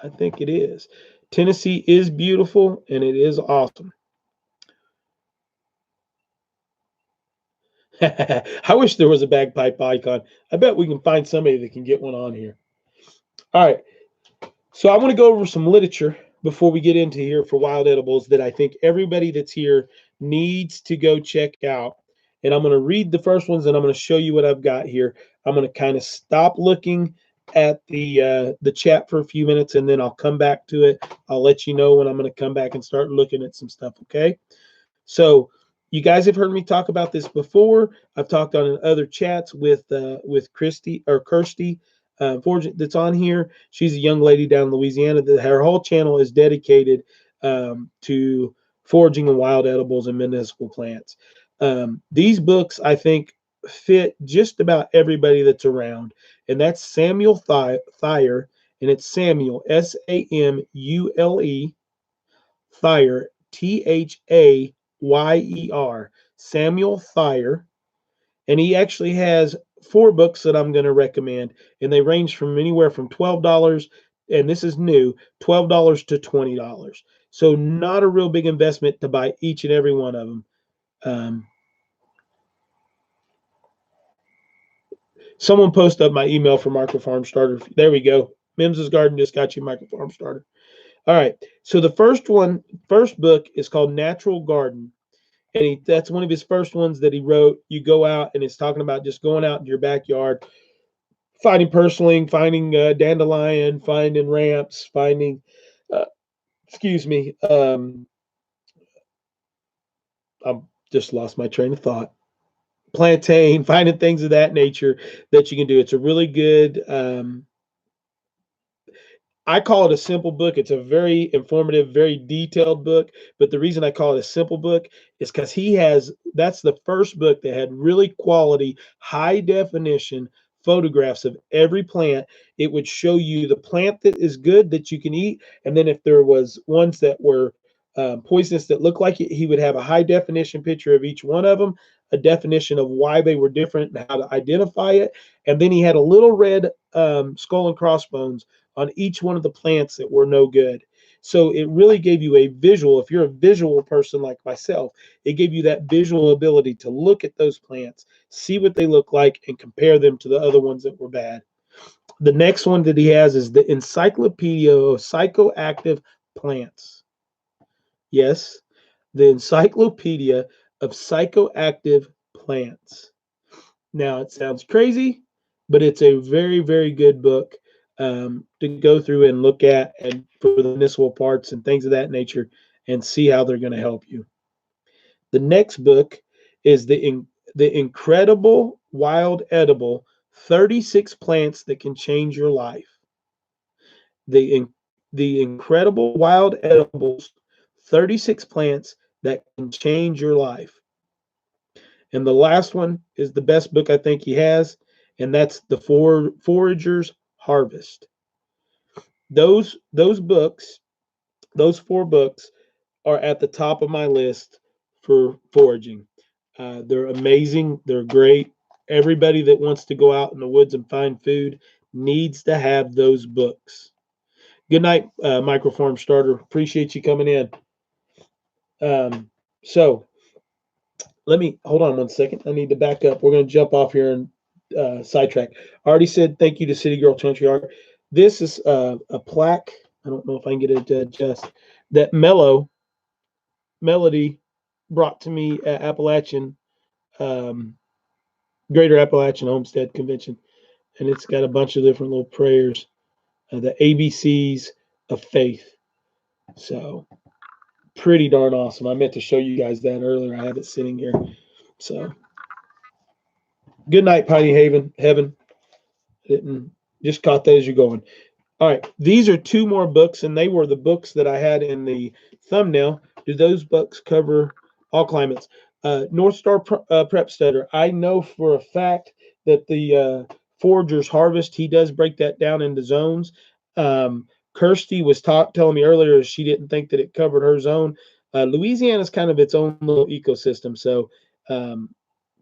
I think it is. Tennessee is beautiful and it is awesome. I wish there was a bagpipe icon. I bet we can find somebody that can get one on here. All right. So I want to go over some literature before we get into here for wild edibles that I think everybody that's here needs to go check out. And I'm going to read the first ones and I'm going to show you what I've got here. I'm going to kind of stop looking at the chat for a few minutes and then I'll come back to it. I'll let you know when I'm going to come back and start looking at some stuff, okay? So you guys have heard me talk about this before. I've talked on other chats with Christy or Kirsty that's on here. She's a young lady down in Louisiana. Her whole channel is dedicated to foraging and wild edibles and medicinal plants. These books, I think, fit just about everybody that's around, and that's Samuel Thayer, and it's Samuel Samule Thayer Thayer, Samuel Thayer, and he actually has 4 books that I'm going to recommend, and they range from anywhere from $12, and this is new, $12 to $20. So not a real big investment to buy each and every one of them. Someone post up my email for Micro Farm Starter. There we go. Mims's Garden just got you Micro Farm Starter. All right. So the first book is called Natural Garden. And that's one of his first ones that he wrote. You go out and it's talking about just going out in your backyard, finding purslane, finding dandelion, finding ramps, finding, excuse me, I just lost my train of thought. Plantain, finding things of that nature that you can do. It's a really good, I call it a simple book. It's a very informative, very detailed book. But the reason I call it a simple book is because that's the first book that had really quality, high definition photographs of every plant. It would show you the plant that is good that you can eat. And then if there was ones that were poisonous that looked like it, he would have a high definition picture of each one of them, a definition of why they were different and how to identify it. And then he had a little red skull and crossbones on each one of the plants that were no good. So it really gave you a visual. If you're a visual person like myself, it gave you that visual ability to look at those plants, see what they look like, and compare them to the other ones that were bad. The next one that he has is the Encyclopedia of Psychoactive Plants. Yes, the Encyclopedia of Psychoactive Plants. Now, it sounds crazy, but it's a very, very good book. to go through and look at and for the municipal parts and things of that nature and see how they're going to help you. The next book is the Incredible Wild Edible 36 Plants That Can Change Your Life. The the Incredible Wild Edibles 36 Plants That Can Change Your Life. And the last one is the best book I think he has, and that's the Forager's Harvest. Those books, those 4 books are at the top of my list for foraging. They're amazing. They're great. Everybody that wants to go out in the woods and find food needs to have those books. Good night, Microform Starter. Appreciate you coming in. So let me hold on one second. I need to back up. We're going to jump off here and sidetrack. I already said thank you to City Girl Country Art. This is a plaque. I don't know if I can get it to adjust. That Melody brought to me at Greater Appalachian Homestead Convention, and it's got a bunch of different little prayers, the ABCs of faith. So pretty darn awesome. I meant to show you guys that earlier. I have it sitting here. So good night, Piney Heaven. Didn't just caught that as you're going. All right, these are 2 more books, and they were the books that I had in the thumbnail. Do those books cover all climates? North Star Prep Stutter. I know for a fact that the Forager's Harvest, he does break that down into zones. Kirsty was telling me earlier she didn't think that it covered her zone. Louisiana is kind of its own little ecosystem, so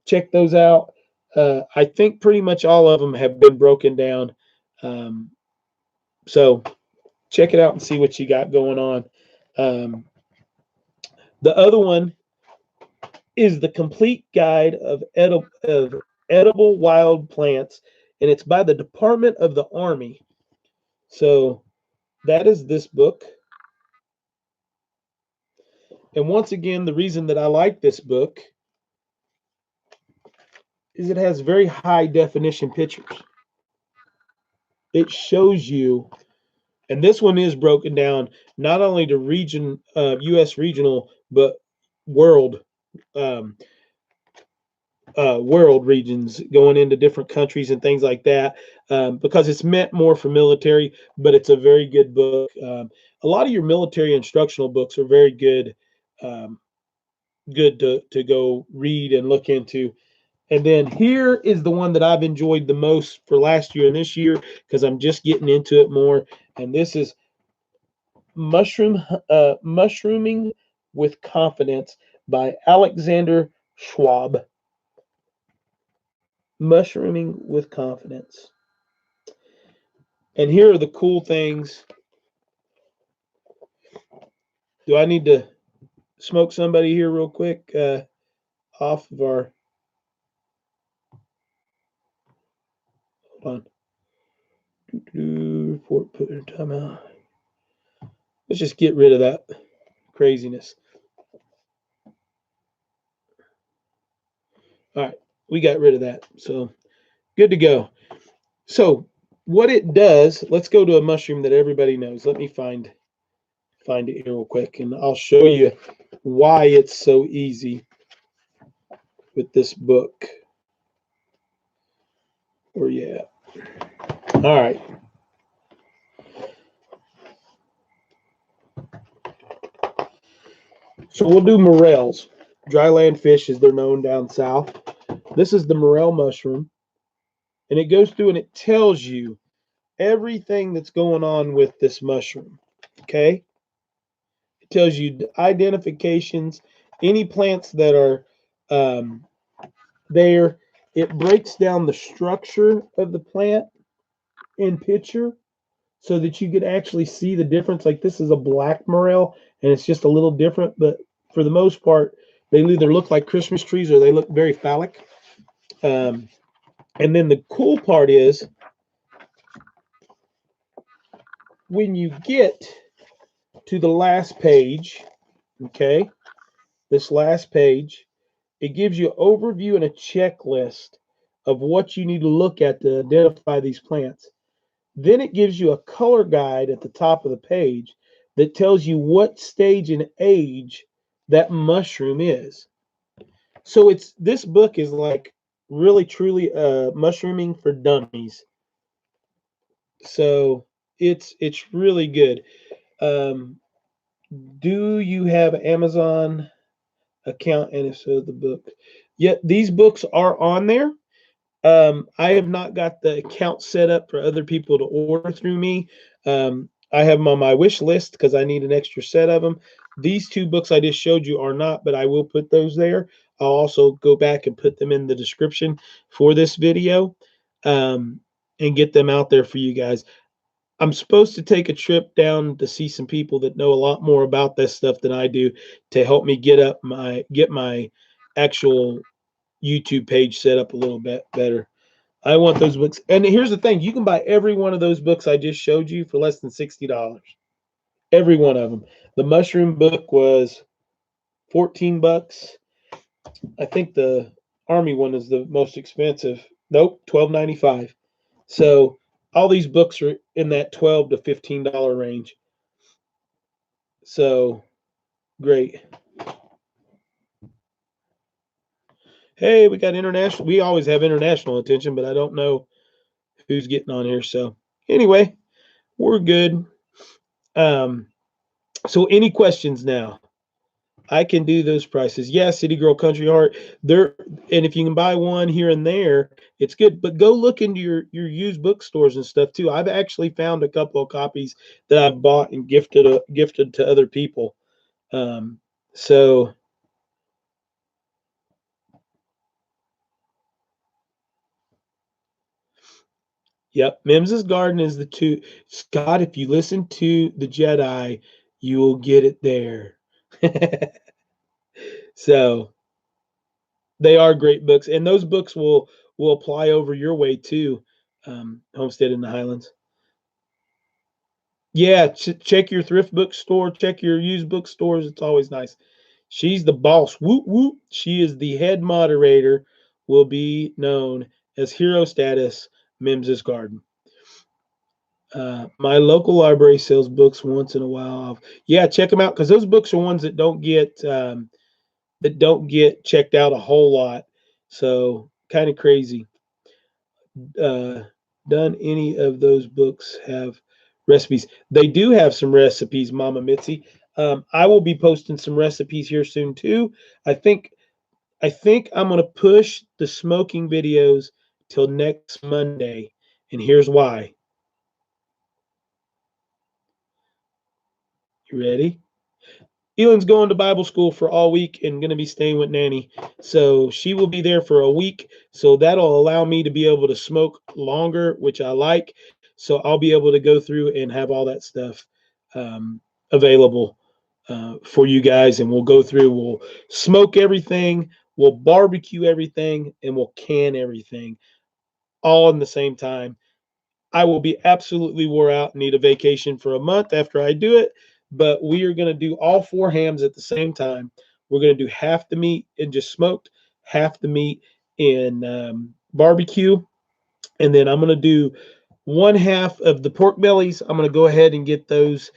check those out. I think pretty much all of them have been broken down. So check it out and see what you got going on. The other one is the Complete Guide of Edible Wild Plants, and it's by the Department of the Army. So that is this book. And once again, the reason that I like this book is it has very high definition pictures. It shows you, and this one is broken down not only to region, U.S. regional, but world world regions, going into different countries and things like that, because it's meant more for military, but it's a very good book. A lot of your military instructional books are very good, good to go read and look into. And then here is the one that I've enjoyed the most for last year and this year, because I'm just getting into it more. And this is Mushrooming with Confidence by Alexander Schwab. Mushrooming with Confidence. And here are the cool things. Do I need to smoke somebody here real quick off of our... Hold on. Report put in timeout. Let's just get rid of that craziness. All right, we got rid of that. So good to go. So what it does, let's go to a mushroom that everybody knows. Let me find it here real quick, and I'll show you why it's so easy with this book. Where you at? All right. So we'll do morels. Dryland fish, as they're known down south. This is the morel mushroom. And it goes through and it tells you everything that's going on with this mushroom. Okay? It tells you identifications, any plants that are there. It breaks down the structure of the plant in picture so that you could actually see the difference. Like this is a black morel, and it's just a little different, but for the most part, they either look like Christmas trees or they look very phallic. And then the cool part is when you get to the last page, okay, this last page, it gives you an overview and a checklist of what you need to look at to identify these plants. Then it gives you a color guide at the top of the page that tells you what stage and age that mushroom is. So this book is like really truly mushrooming for dummies. So it's really good. Um, do you have Amazon account? And if so, the book. Yet these books are on there. I have not got the account set up for other people to order through me. I have them on my wish list because I need an extra set of them. These two books I just showed you are not, but I will put those there. I'll also go back and put them in the description for this video, and get them out there for you guys. I'm supposed to take a trip down to see some people that know a lot more about this stuff than I do to help me get my actual YouTube page set up a little bit better. I want those books. And here's the thing, you can buy every one of those books I just showed you for less than $60. Every one of them. The mushroom book was 14 bucks. I think the army one is the most expensive. Nope, 12.95. So all these books are in that 12 to $15 range. So great. Hey, we got international. We always have international attention, but I don't know who's getting on here. So anyway, we're good. So any questions now? I can do those prices. Yeah, City Girl Country Heart. There, and if you can buy one here and there, it's good. But go look into your used bookstores and stuff too. I've actually found a couple of copies that I've bought and gifted to other people. So yep, Mims's Garden is the two. Scott, if you listen to the Jedi, you will get it there. So they are great books, and those books will apply over your way too. Homestead in the Highlands. Yeah, check your thrift bookstore, check your used bookstores. It's always nice. She's the boss. Whoop whoop. She is the head moderator. Will be known as hero status. Mims's Garden. My local library sells books once in a while. Yeah, check them out because those books are ones that don't get checked out a whole lot. So kind of crazy. Uh, done any of those books have recipes? They do have some recipes, Mama Mitzi. I will be posting some recipes here soon too. I think I think I'm gonna push the smoking videos till next Monday, and here's why. You ready? Ellen's going to Bible school for all week and going to be staying with Nanny. So she will be there for a week. So that'll allow me to be able to smoke longer, which I like. So I'll be able to go through and have all that stuff available for you guys. And we'll go through, we'll smoke everything, we'll barbecue everything, and we'll can everything all in the same time. I will be absolutely wore out and need a vacation for a month after I do it. But we are going to do all four hams at the same time. We're going to do half the meat in just smoked, half the meat in barbecue. And then I'm going to do one half of the pork bellies. I'm going to go ahead and get those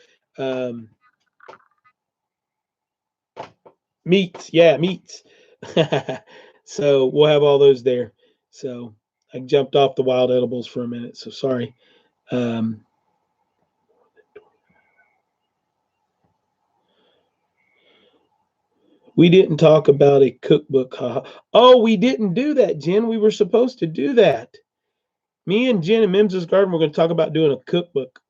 meats. Yeah, meats. So we'll have all those there. So I jumped off the wild edibles for a minute. So sorry. We didn't talk about a cookbook. Oh, we didn't do that, Jen. We were supposed to do that. Me and Jen and Mims's Garden were going to talk about doing a cookbook.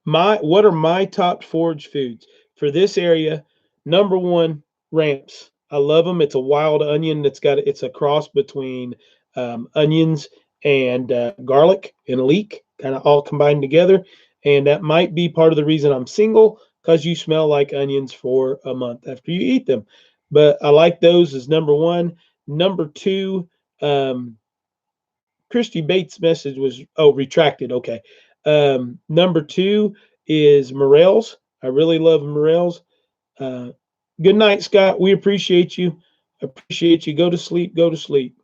What are my top forage foods for this area? Number one, ramps. I love them. It's a wild onion it's a cross between onions and garlic and leek, kind of all combined together. And that might be part of the reason I'm single, because you smell like onions for a month after you eat them. But I like those as number one. Number two, Christy Bates' message was retracted. Okay. Number two is morels. I really love morels. Uh, good night, Scott. We appreciate you. Appreciate you. Go to sleep. Go to sleep.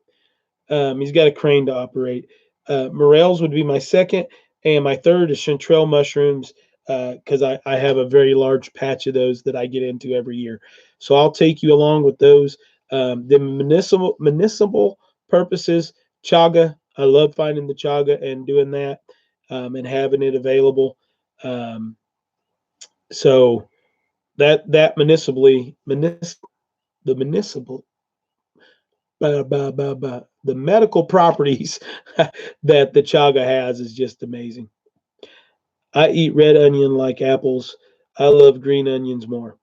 He's got a crane to operate. Morels would be my second, and my third is chanterelle mushrooms because I have a very large patch of those that I get into every year. So I'll take you along with those. The municipal purposes, chaga. I love finding the chaga and doing that and having it available. Um, so that the municipal the medical properties that the chaga has is just amazing. I eat red onion like apples. I love green onions more.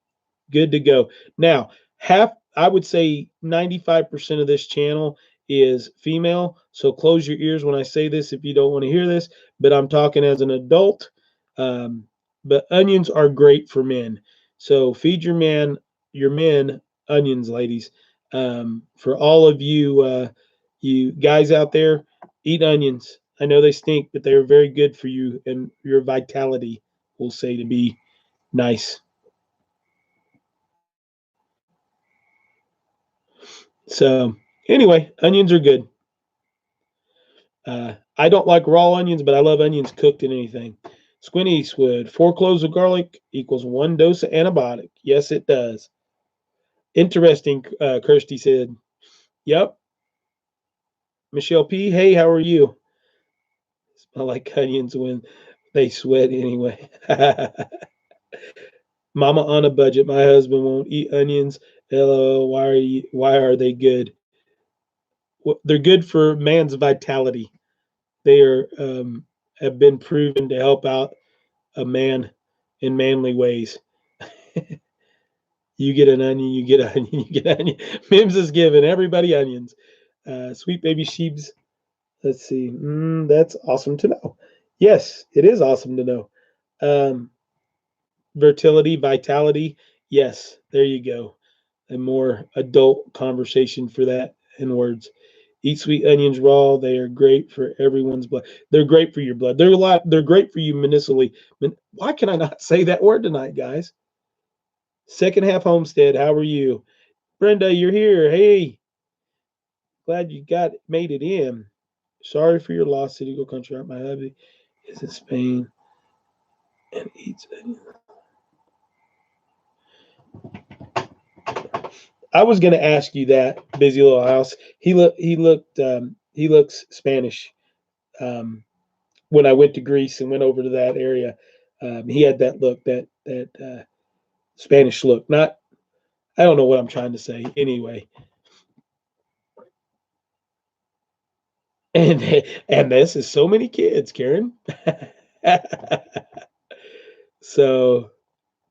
Good to go. Now, I would say 95% of this channel is female. So close your ears when I say this if you don't want to hear this, but I'm talking as an adult. Um, but onions are great for men. So feed your men onions, ladies. For all of you, you guys out there, eat onions. I know they stink, but they are very good for you and your vitality. We'll say to be nice. So anyway, onions are good. I don't like raw onions, but I love onions cooked in anything. Squint Eastwood, 4 cloves of garlic equals 1 dose of antibiotic. Yes, it does. Interesting, Kirsty said. Yep. Michelle P. Hey, how are you? Smell like onions when they sweat anyway. Mama on a budget. My husband won't eat onions. LOL. Why are they good? Well, they're good for man's vitality. They are have been proven to help out a man in manly ways. You get an onion, you get an onion, you get an onion. Mims is giving everybody onions. Sweet baby sheeps. Let's see. That's awesome to know. Yes, it is awesome to know. Um, vitality. Yes, there you go. A more adult conversation for that in words. Eat sweet onions raw. They are great for everyone's blood. They're great for your blood. They're great for you medicinally. Why can I not say that word tonight, guys? Second half Homestead. How are you, Brenda? You're here. Hey, glad you made it in. Sorry for your loss, City Go Country. My hubby is in Spain and eats onions. I was going to ask you that, busy little house. He looks Spanish. Um, when I went to Greece and went over to that area, he had that look, that Spanish look. Not, I don't know what I'm trying to say. Anyway, and and this is so many kids, Karen. So,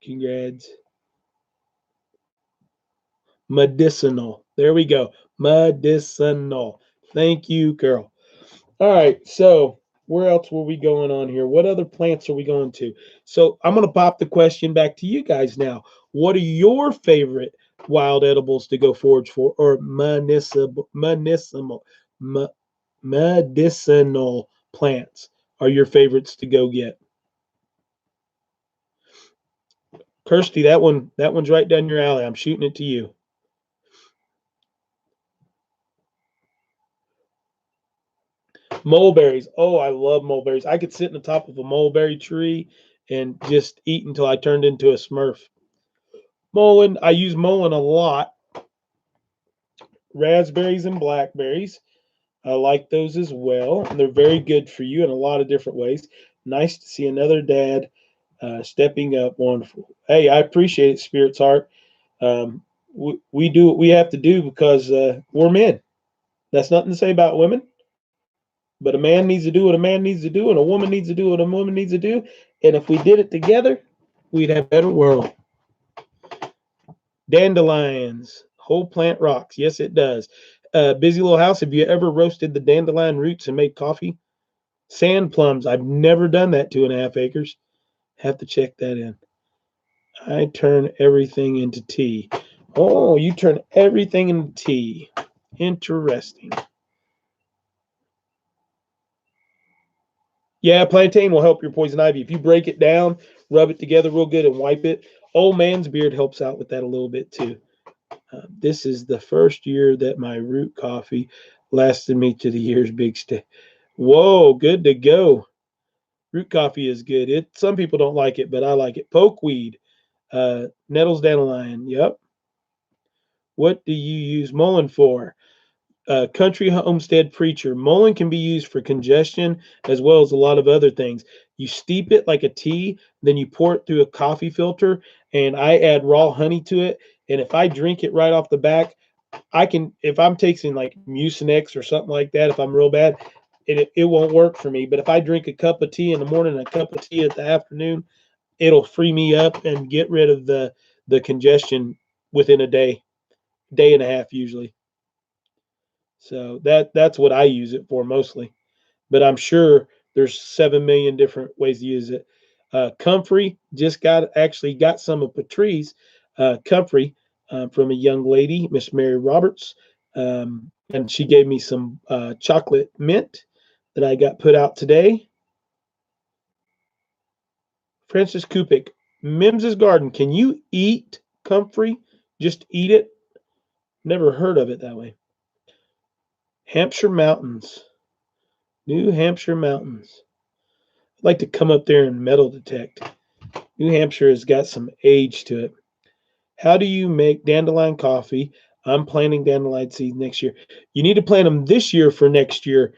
congrats. Medicinal. There we go. Medicinal. Thank you, Carol. All right. So, where else were we going on here? What other plants are we going to? So, I'm going to pop the question back to you guys now. What are your favorite wild edibles to go forage for, or medicinal plants are your favorites to go get? Kirsty, that one's right down your alley. I'm shooting it to you. Mulberries. Oh, I love mulberries. I could sit in the top of a mulberry tree and just eat until I turned into a Smurf. Mullen, I use mullen a lot. Raspberries and blackberries. I like those as well. And they're very good for you in a lot of different ways. Nice to see another dad stepping up. Wonderful. Hey, I appreciate it, Spirit's Heart. We do what we have to do because we're men. That's nothing to say about women. But a man needs to do what a man needs to do, and a woman needs to do what a woman needs to do. And if we did it together, we'd have a better world. Dandelions, whole plant rocks. Yes, it does. Busy little house. Have you ever roasted the dandelion roots and made coffee? Sand plums. I've never done that. 2.5 acres. Have to check that in. I turn everything into tea. Oh, you turn everything into tea. Interesting. Yeah, plantain will help your poison ivy. If you break it down, rub it together real good and wipe it. Old man's beard helps out with that a little bit too. This is the first year that my root coffee lasted me to the year's big stay. Whoa, good to go. Root coffee is good. Some people don't like it, but I like it. Pokeweed, nettles dandelion. Yep. What do you use mullein for? Country homestead preacher. Mullein can be used for congestion as well as a lot of other things. You steep it like a tea, then you pour it through a coffee filter, and I add raw honey to it. And if I drink it right off the back, I can, if I'm taking like Mucinex or something like that, if I'm real bad, it won't work for me. But if I drink a cup of tea in the morning and a cup of tea at the afternoon, it'll free me up and get rid of the congestion within a day and a half usually. So that's what I use it for mostly. But I'm sure there's 7 million different ways to use it. Comfrey just got some of Patrice comfrey from a young lady, Miss Mary Roberts, and she gave me some chocolate mint that I got put out today. Francis Kupik, Mims's Garden. Can you eat comfrey? Just eat it? Never heard of it that way. Hampshire Mountains, New Hampshire Mountains. I'd like to come up there and metal detect. New Hampshire has got some age to it. How do you make dandelion coffee? I'm planting dandelion seeds next year. You need to plant them this year for next year.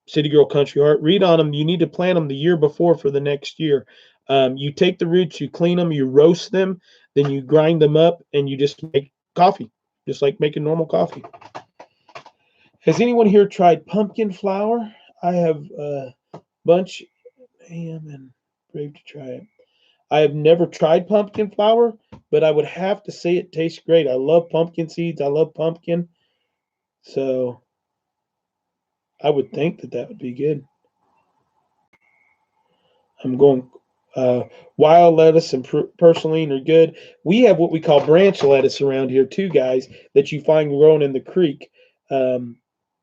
City Girl Country Heart. Read on them. You need to plant them the year before for the next year. You take the roots, you clean them, you roast them, then you grind them up, and you just make coffee, just like making normal coffee. Has anyone here tried pumpkin flour? I have a bunch. I am brave to try it. I have never tried pumpkin flour, but I would have to say it tastes great. I love pumpkin seeds. I love pumpkin. So I would think that would be good. I'm going wild lettuce and purslane are good. We have what we call branch lettuce around here too, guys, that you find growing in the creek.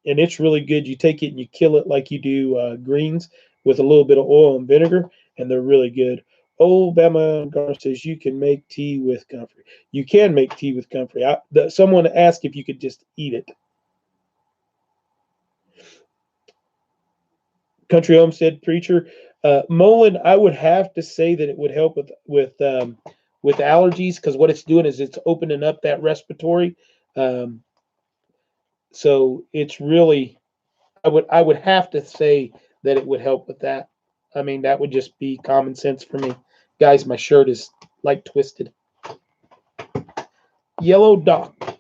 And it's really good. You take it and you kill it like you do greens with a little bit of oil and vinegar, and they're really good. Old Bama Gar says you can make tea with comfrey. You can make tea with comfrey. Someone asked if you could just eat it. Country Homestead Preacher. Mullein, I would have to say that it would help with allergies because what it's doing is it's opening up that respiratory. Um, so it's really, I would have to say that it would help with that. I mean, that would just be common sense for me. Guys, my shirt is like twisted. Yellow Dock.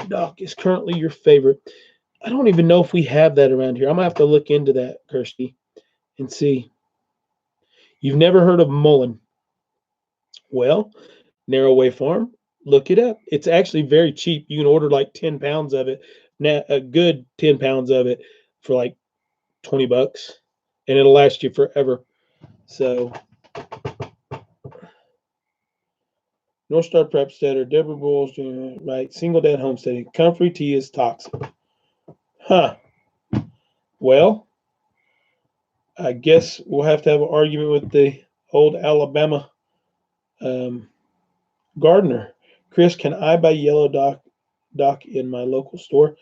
Dock is currently your favorite. I don't even know if we have that around here. I'm gonna have to look into that, Kirsty, and see. You've never heard of mullein? Well, Narrowway Farm, look it up. It's actually very cheap. You can order like 10 pounds of it, a good 10 pounds of it for like $20, and it'll last you forever. So, North Star Prepstead or Deborah Bulls, right? Single dad homesteading. Comfrey tea is toxic. Huh. Well, I guess we'll have to have an argument with the old Alabama gardener. Chris, can I buy yellow dock in my local store?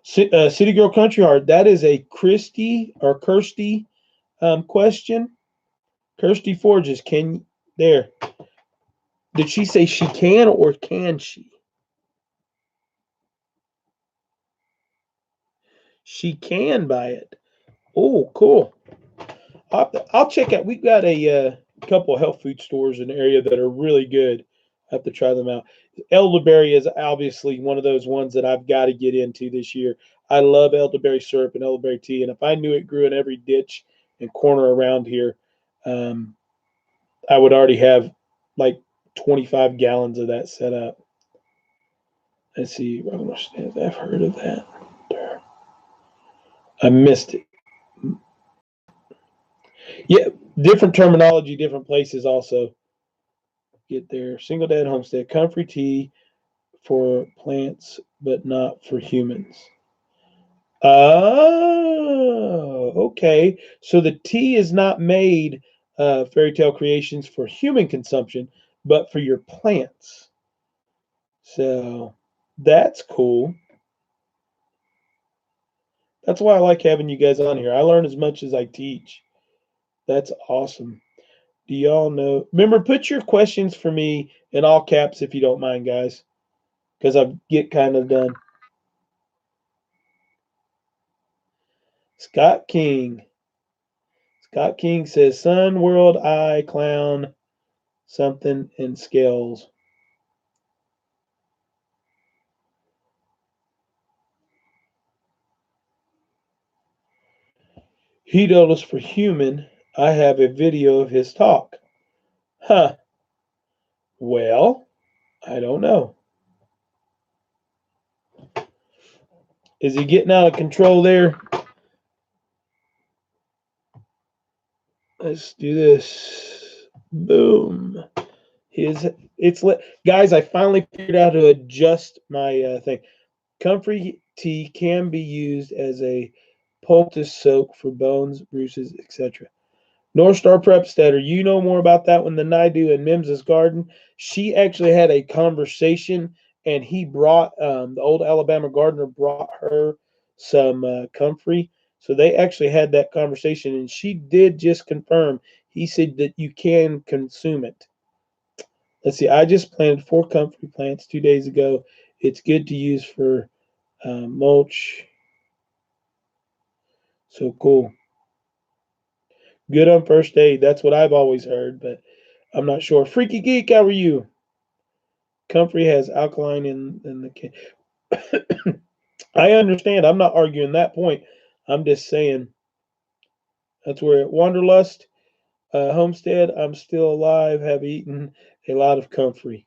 City Girl Country Heart. That is a Kirsty question. Kirsty Forges. There? Did she say she can or can she? She can buy it. Oh, cool. I'll check out. We've got a couple of health food stores in the area that are really good. I have to try them out. Elderberry is obviously one of those ones that I've got to get into this year. I love elderberry syrup and elderberry tea, and if I knew it grew in every ditch and corner around here, I would already have like 25 gallons of that set up. Let's see. I've heard of that. I missed it. Yeah, different terminology, different places also. Get there. Single dad homestead. Comfrey tea for plants, but not for humans. Oh, okay. So the tea is not made, Fairy Tale Creations, for human consumption, but for your plants. So that's cool. That's why I like having you guys on here. I learn as much as I teach. That's awesome. Do y'all know? Remember, put your questions for me in all caps if you don't mind, guys, because I get kind of done. Scott King. Scott King says, Sun, World, Eye, Clown, something, and Scales. He told us for human, I have a video of his talk. Huh. Well, I don't know. Is he getting out of control there? Let's do this. Boom. Guys, I finally figured out how to adjust my thing. Comfrey tea can be used as a poultice soak for bones, bruises, etc. North Star Prepstetter, you know more about that one than I do in Mims's garden. She actually had a conversation, and he brought the old Alabama gardener brought her some comfrey. So they actually had that conversation, and she did just confirm. He said that you can consume it. Let's see. I just planted 4 comfrey plants 2 days ago. It's good to use for mulch. So cool. Good on first aid. That's what I've always heard, but I'm not sure. Freaky Geek, how are you? Comfrey has alkaline in the can. I understand. I'm not arguing that point. I'm just saying that's where at Wanderlust, Homestead, I'm still alive, have eaten a lot of comfrey.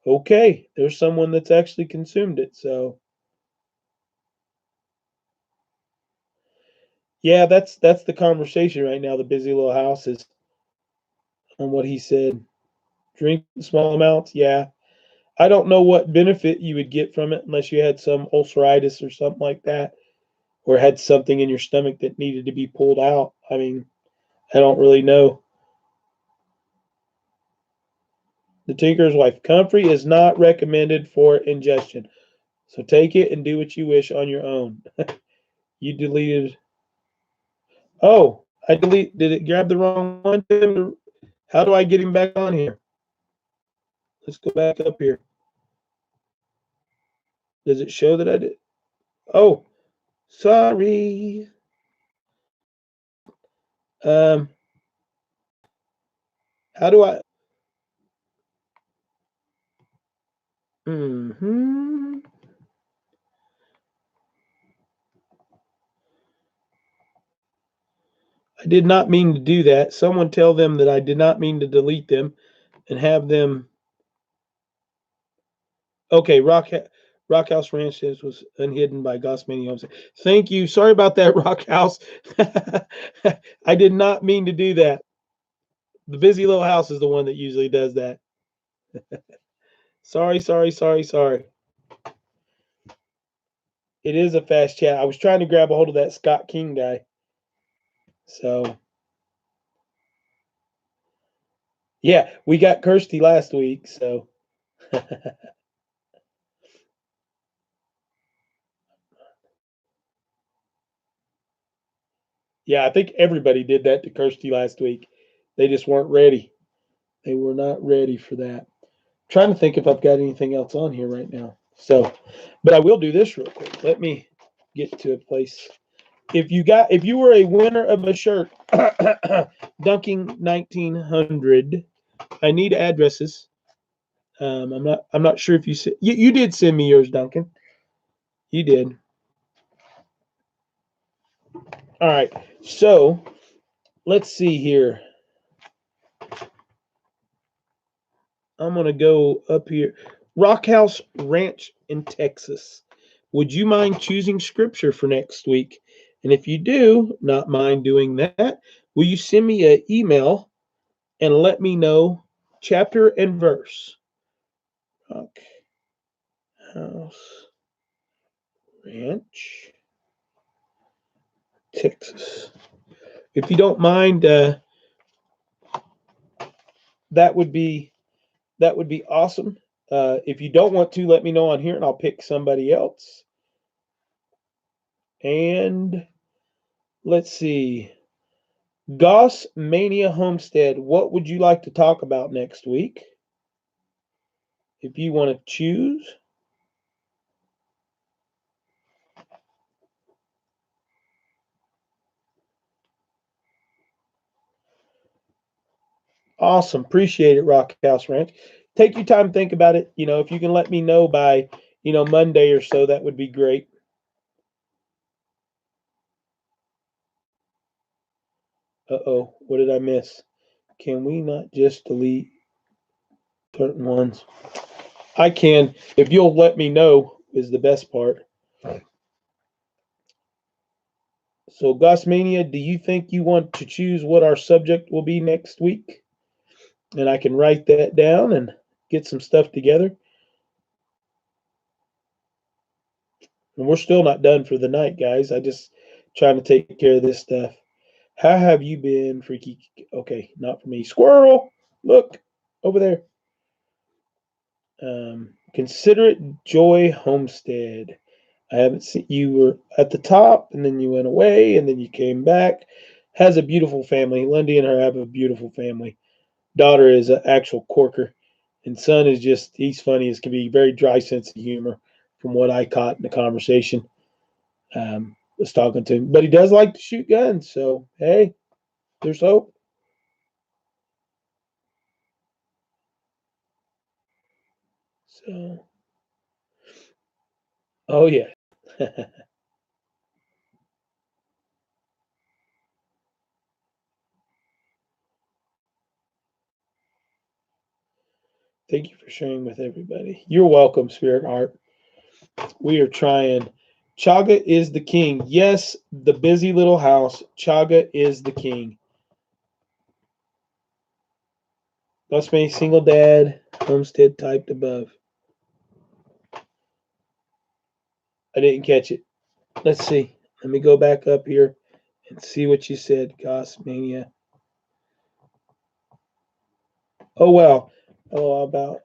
Okay, there's someone that's actually consumed it. So yeah, that's the conversation right now. The busy little house is on what he said. Drink small amounts, yeah. I don't know what benefit you would get from it unless you had some ulceritis or something like that, or had something in your stomach that needed to be pulled out. I mean, I don't really know. The Tinker's Wife. Comfrey is not recommended for ingestion. So take it and do what you wish on your own. You deleted. Oh, I delete. Did it grab the wrong one? How do I get him back on here? Let's go back up here. Does it show that I did? Oh, sorry. Um, how do I? Hmm. I did not mean to do that. Someone tell them that I did not mean to delete them and have them. Okay, Rockhouse Ranch was unhidden by Gossmany Homes. Thank you. Sorry about that, Rockhouse. I did not mean to do that. The busy little house is the one that usually does that. Sorry. It is a fast chat. I was trying to grab a hold of that Scott King guy. So, yeah, we got Kirsty last week. So, yeah, I think everybody did that to Kirsty last week. They just weren't ready. They were not ready for that. Trying to think if I've got anything else on here right now. So, but I will do this real quick. Let me get to a place. If you were a winner of a shirt, Dunking 1900, I need addresses. I'm not sure if you did send me yours, Duncan. You did. All right. So let's see here. I'm gonna go up here. Rockhouse Ranch in Texas. Would you mind choosing scripture for next week? And if you do not mind doing that, will you send me an email and let me know chapter and verse? Rockhouse Ranch, Texas. If you don't mind, that would be awesome. If you don't want to, let me know on here, and I'll pick somebody else. And let's see. Goss Mania Homestead, what would you like to talk about next week? If you want to choose. Awesome. Appreciate it, Rock House Ranch. Take your time, think about it. If you can let me know by, Monday or so, that would be great. Uh-oh, what did I miss? Can we not just delete certain ones? I can. If you'll let me know is the best part. So, Gossmania, do you think you want to choose what our subject will be next week? And I can write that down and get some stuff together. And we're still not done for the night, guys. I just trying to take care of this stuff. How have you been, Freaky? Okay, not for me. Squirrel, look over there. Considerate Joy Homestead. I haven't seen you were at the top, and then you went away, and then you came back. Has a beautiful family. Lundy and her have a beautiful family. Daughter is an actual corker, and son is he's funny as can be. Very dry sense of humor, from what I caught in the conversation. Was talking to him, but he does like to shoot guns. So hey, there's hope. So, oh yeah. Thank you for sharing with everybody. You're welcome, Spirit Art. We are trying. Chaga is the king. Yes, the busy little house. Chaga is the king. That's me, single dad, homestead typed above. I didn't catch it. Let's see. Let me go back up here and see what you said, Goss Mania. Oh well. Oh, about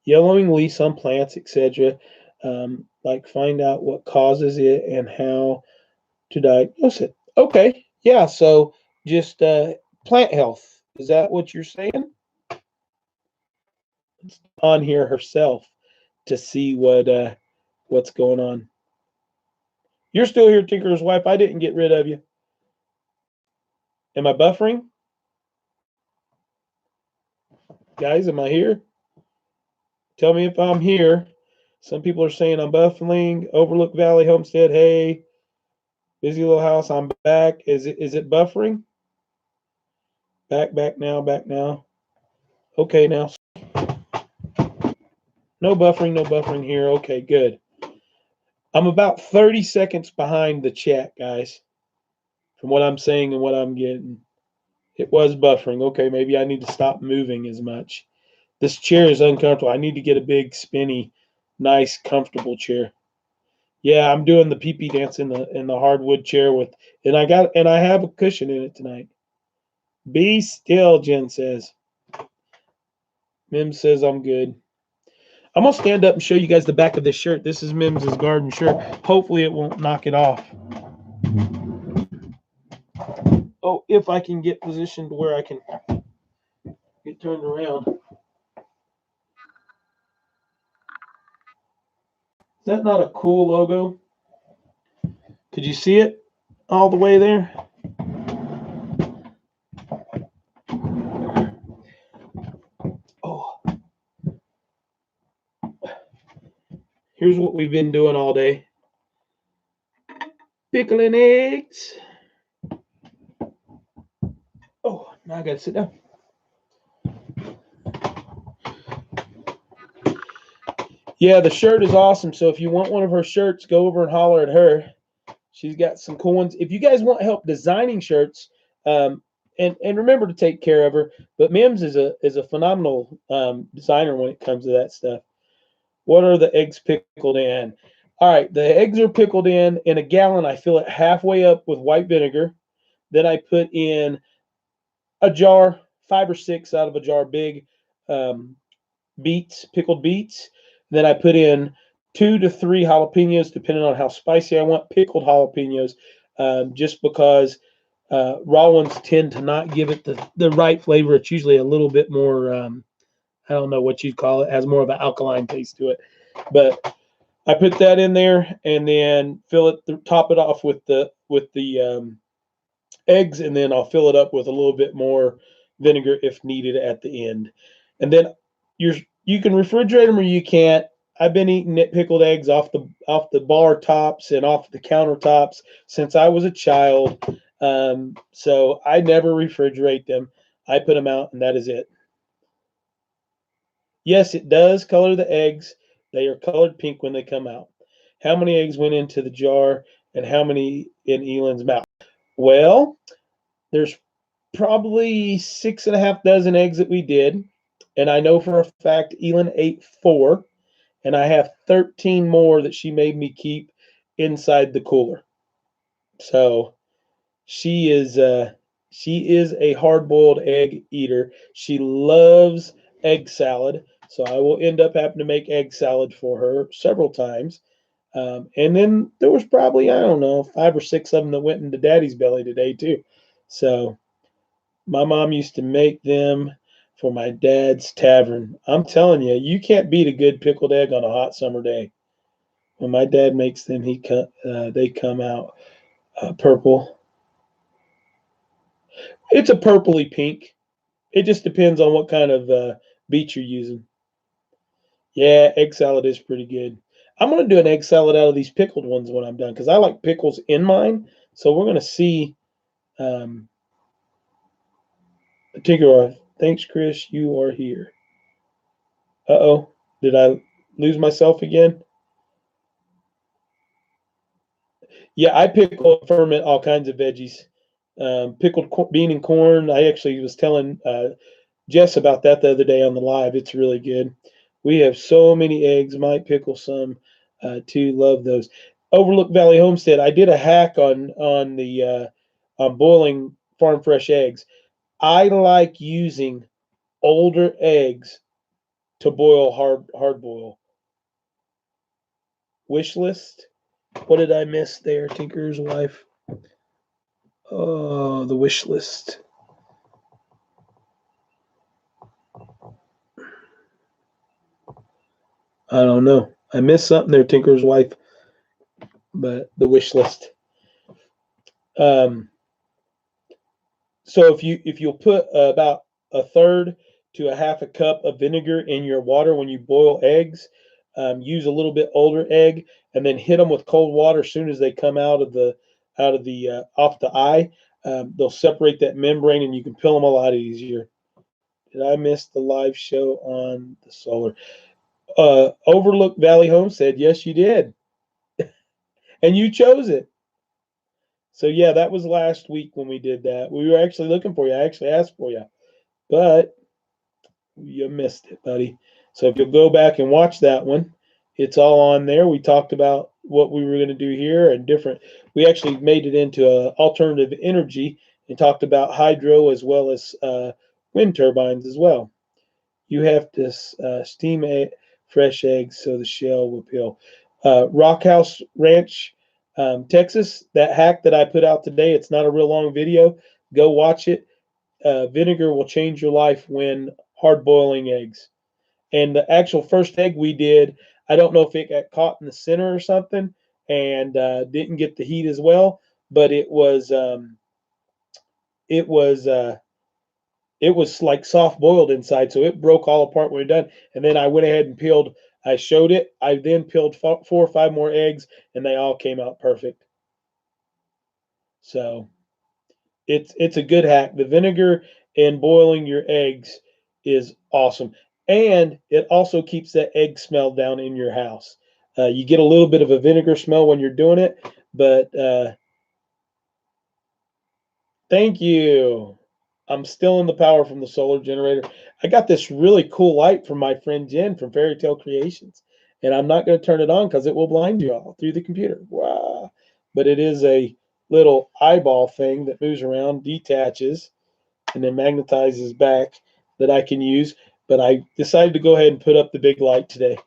yellowing leaves on plants, etc. Like find out what causes it and how to diagnose it. Okay, yeah. So just plant health. Is that what you're saying? On here herself to see what's going on. You're still here, Tinker's wife. I didn't get rid of you. Am I buffering? Guys, am I here? Tell me if I'm here. Some people are saying I'm buffering. Overlook Valley Homestead. Hey, busy little house. I'm back. Is it buffering? Back now. Back now. Okay, now. No buffering. No buffering here. Okay, good. I'm about 30 seconds behind the chat, guys, from what I'm saying and what I'm getting. It was buffering. Okay, maybe I need to stop moving as much. This chair is uncomfortable. I need to get a big, spinny, nice, comfortable chair. Yeah, I'm doing the pee-pee dance in the hardwood chair and I have a cushion in it tonight. Be still, Jen says. Mims says I'm good. I'm gonna stand up and show you guys the back of this shirt. This is Mims's garden shirt. Hopefully it won't knock it off. Oh, if I can get positioned to where I can get turned around. Is that not a cool logo? Could you see it all the way there? Oh, here's what we've been doing all day. Pickling eggs. Oh, now I gotta sit down. Yeah, the shirt is awesome. So if you want one of her shirts, go over and holler at her. She's got some cool ones. If you guys want help designing shirts, and remember to take care of her. But Mims is a phenomenal designer when it comes to that stuff. What are the eggs pickled in? All right, the eggs are pickled in a gallon. I fill it halfway up with white vinegar. Then I put in a jar, 5 or 6 out of a jar, big beets, pickled beets. Then I put in 2 to 3 jalapenos, depending on how spicy I want. Pickled jalapenos, just because raw ones tend to not give it the right flavor. It's usually a little bit more, I don't know what you'd call it, has more of an alkaline taste to it. But I put that in there and then top it off with the eggs, and then I'll fill it up with a little bit more vinegar if needed at the end. And then you can refrigerate them or you can't. I've been eating pickled eggs off the bar tops and off the countertops since I was a child. So I never refrigerate them. I put them out, and that is it. Yes, it does color the eggs. They are colored pink when they come out. How many eggs went into the jar and how many in Elon's mouth? Well, there's probably 6.5 dozen eggs that we did. And I know for a fact Elin ate 4. And I have 13 more that she made me keep inside the cooler. So she is a hard-boiled egg eater. She loves egg salad. So I will end up having to make egg salad for her several times. And then there was probably, I don't know, 5 or 6 of them that went into Daddy's belly today too. So my mom used to make them for my dad's tavern. I'm telling you, you can't beat a good pickled egg on a hot summer day. When my dad makes them, they come out purple. It's a purpley pink. It just depends on what kind of beet you're using. Yeah, egg salad is pretty good. I'm going to do an egg salad out of these pickled ones when I'm done because I like pickles in mine. So we're going to see. Particular. Thanks, Chris. You are here. Uh-oh. Did I lose myself again? Yeah, I pickle ferment all kinds of veggies. Pickled bean and corn. I actually was telling Jess about that the other day on the live. It's really good. We have so many eggs. Might pickle some too. Love those. Overlook Valley Homestead. I did a hack on boiling farm fresh eggs. I like using older eggs to boil hard boil. Wish list. What did I miss there, Tinker's wife? Oh, the wish list. I don't know. I missed something there, Tinker's wife. But the wish list. So if you'll put about a third to a half a cup of vinegar in your water when you boil eggs, use a little bit older egg, and then hit them with cold water as soon as they come out of the off the eye. They'll separate that membrane, and you can peel them a lot easier. Did I miss the live show on the solar? Overlook Valley Homestead. Yes, you did, and you chose it. So yeah, that was last week when we did that. We were actually looking for you. I actually asked for you, but you missed it, buddy. So if you'll go back and watch that one, it's all on there. We talked about what we were going to do here and different. We actually made it into alternative energy and talked about hydro as well as wind turbines as well. You have to steam fresh eggs so the shell will peel. Rockhouse Ranch, Texas, that hack that I put out today, it's not a real long video. Go watch it. Vinegar will change your life when hard boiling eggs. And the actual first egg we did, I don't know if it got caught in the center or something and didn't get the heat as well, but it was like soft boiled inside, so it broke all apart when we were done. And then I went ahead and peeled. I showed it. I then peeled 4 or 5 more eggs, and they all came out perfect. So it's a good hack. The vinegar in boiling your eggs is awesome, and it also keeps that egg smell down in your house. You get a little bit of a vinegar smell when you're doing it, but thank you. I'm still in the power from the solar generator. I got this really cool light from my friend Jen from Fairy Tale Creations, and I'm not going to turn it on because it will blind you all through the computer. Wow. But it is a little eyeball thing that moves around, detaches, and then magnetizes back that I can use. But I decided to go ahead and put up the big light today.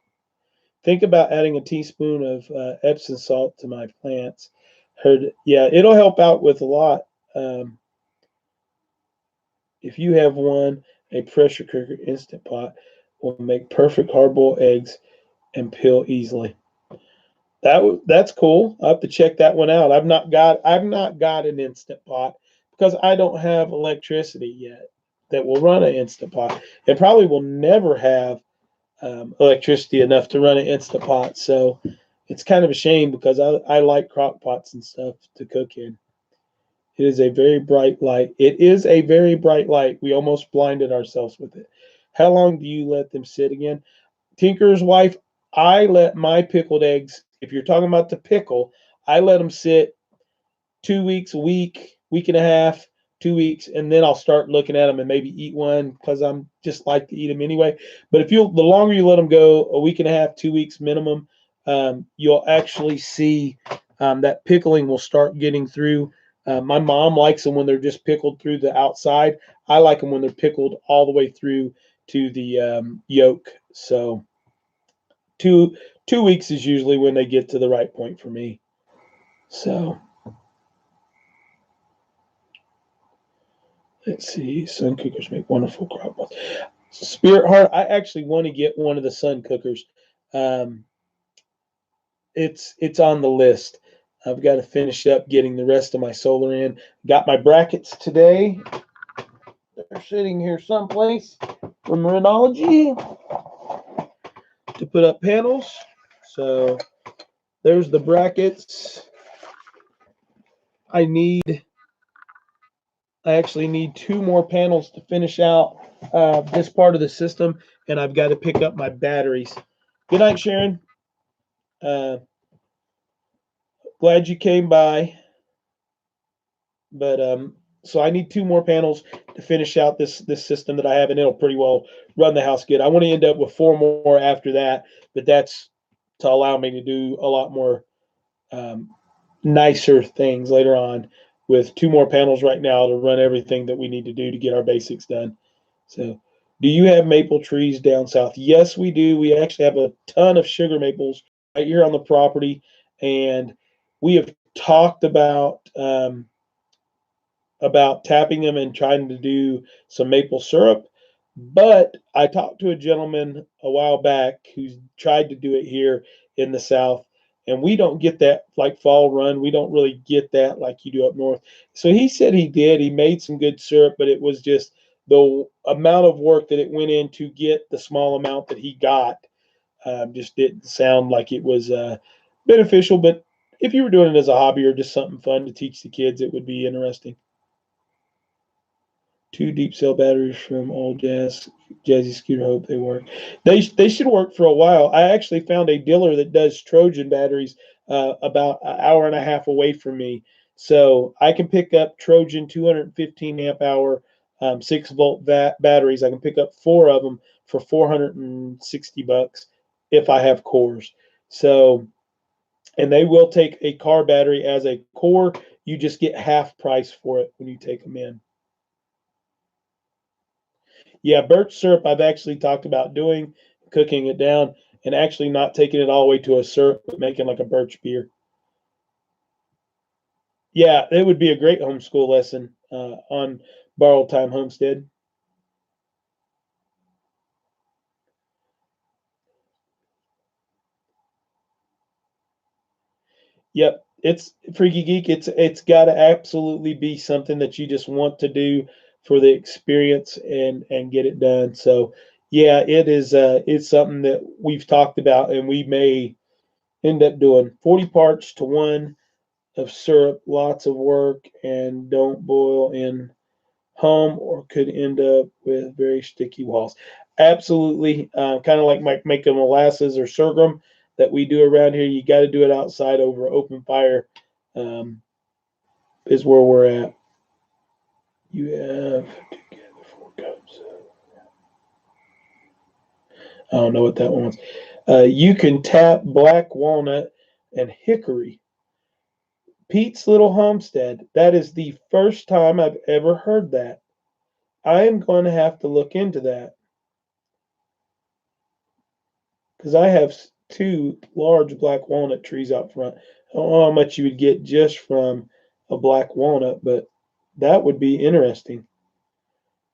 Think about adding a teaspoon of Epsom salt to my plants. Heard, yeah, it'll help out with a lot. Um, if you have one, a pressure cooker instant pot will make perfect hard-boiled eggs and peel easily. That's cool. I have to check that one out. I've not got an instant pot because I don't have electricity yet that will run an instant pot. It probably will never have electricity enough to run an instant pot. So it's kind of a shame because I like crock pots and stuff to cook in. It is a very bright light. It is a very bright light. We almost blinded ourselves with it. How long do you let them sit again? Tinker's wife, I let my pickled eggs, if you're talking about the pickle, I let them sit 2 weeks, a week, week and a half, 2 weeks, and then I'll start looking at them and maybe eat one because I'm just like to eat them anyway. But if you, the longer you let them go, a week and a half, 2 weeks minimum, you'll actually see that pickling will start getting through. My mom likes them when they're just pickled through the outside. I like them when they're pickled all the way through to the yolk. So two weeks is usually when they get to the right point for me. So let's see. Sun cookers make wonderful crock pots. Spirit Heart, I actually want to get one of the sun cookers. Um, it's on the list. I've got to finish up getting the rest of my solar in. Got my brackets today. They're sitting here someplace from Renology to put up panels. So there's the brackets. I actually need 2 more panels to finish out this part of the system, and I've got to pick up my batteries. Good night, Sharon. Uh, Glad you came by, but so I need 2 more panels to finish out this system that I have, and it'll pretty well run the house good. I want to end up with 4 more after that, but that's to allow me to do a lot more um, nicer things later on with 2 more panels right now to run everything that we need to do to get our basics done. So, do you have maple trees down south? Yes, we do. We actually have a ton of sugar maples right here on the property, and we have talked about tapping them and trying to do some maple syrup. But I talked to a gentleman a while back who's tried to do it here in the South, and we don't get that like fall run. We don't really get that like you do up north. So he said he did. He made some good syrup, but it was just the amount of work that it went in to get the small amount that he got just didn't sound like it was beneficial. But if you were doing it as a hobby or just something fun to teach the kids, it would be interesting. 2 deep cell batteries from old Jazzy Scooter. Hope they work. They should work for a while. I actually found a dealer that does Trojan batteries about an hour and a half away from me, so I can pick up Trojan 215 amp hour 6 volt batteries. I can pick up 4 of them for $460 if I have cores. So, and they will take a car battery as a core. You just get half price for it when you take them in. Yeah, birch syrup I've actually talked about doing, cooking it down, and actually not taking it all the way to a syrup, but making like a birch beer. Yeah, it would be a great homeschool lesson on borrowed time homestead. Yep, it's Freaky Geek. It's got to absolutely be something that you just want to do for the experience and get it done. So yeah, it is. It's something that we've talked about, and we may end up doing 40 parts to one of syrup, lots of work, and don't boil in home or could end up with very sticky walls. Absolutely, kind of like making molasses or sorghum that we do around here. You got to do it outside over open fire. Um, is where we're at. You have together 4 cups. I don't know what that one was. You can tap black walnut and hickory. Pete's Little Homestead. That is the first time I've ever heard that. I am going to have to look into that because I have 2 large black walnut trees out front. I don't know how much you would get just from a black walnut, but that would be interesting.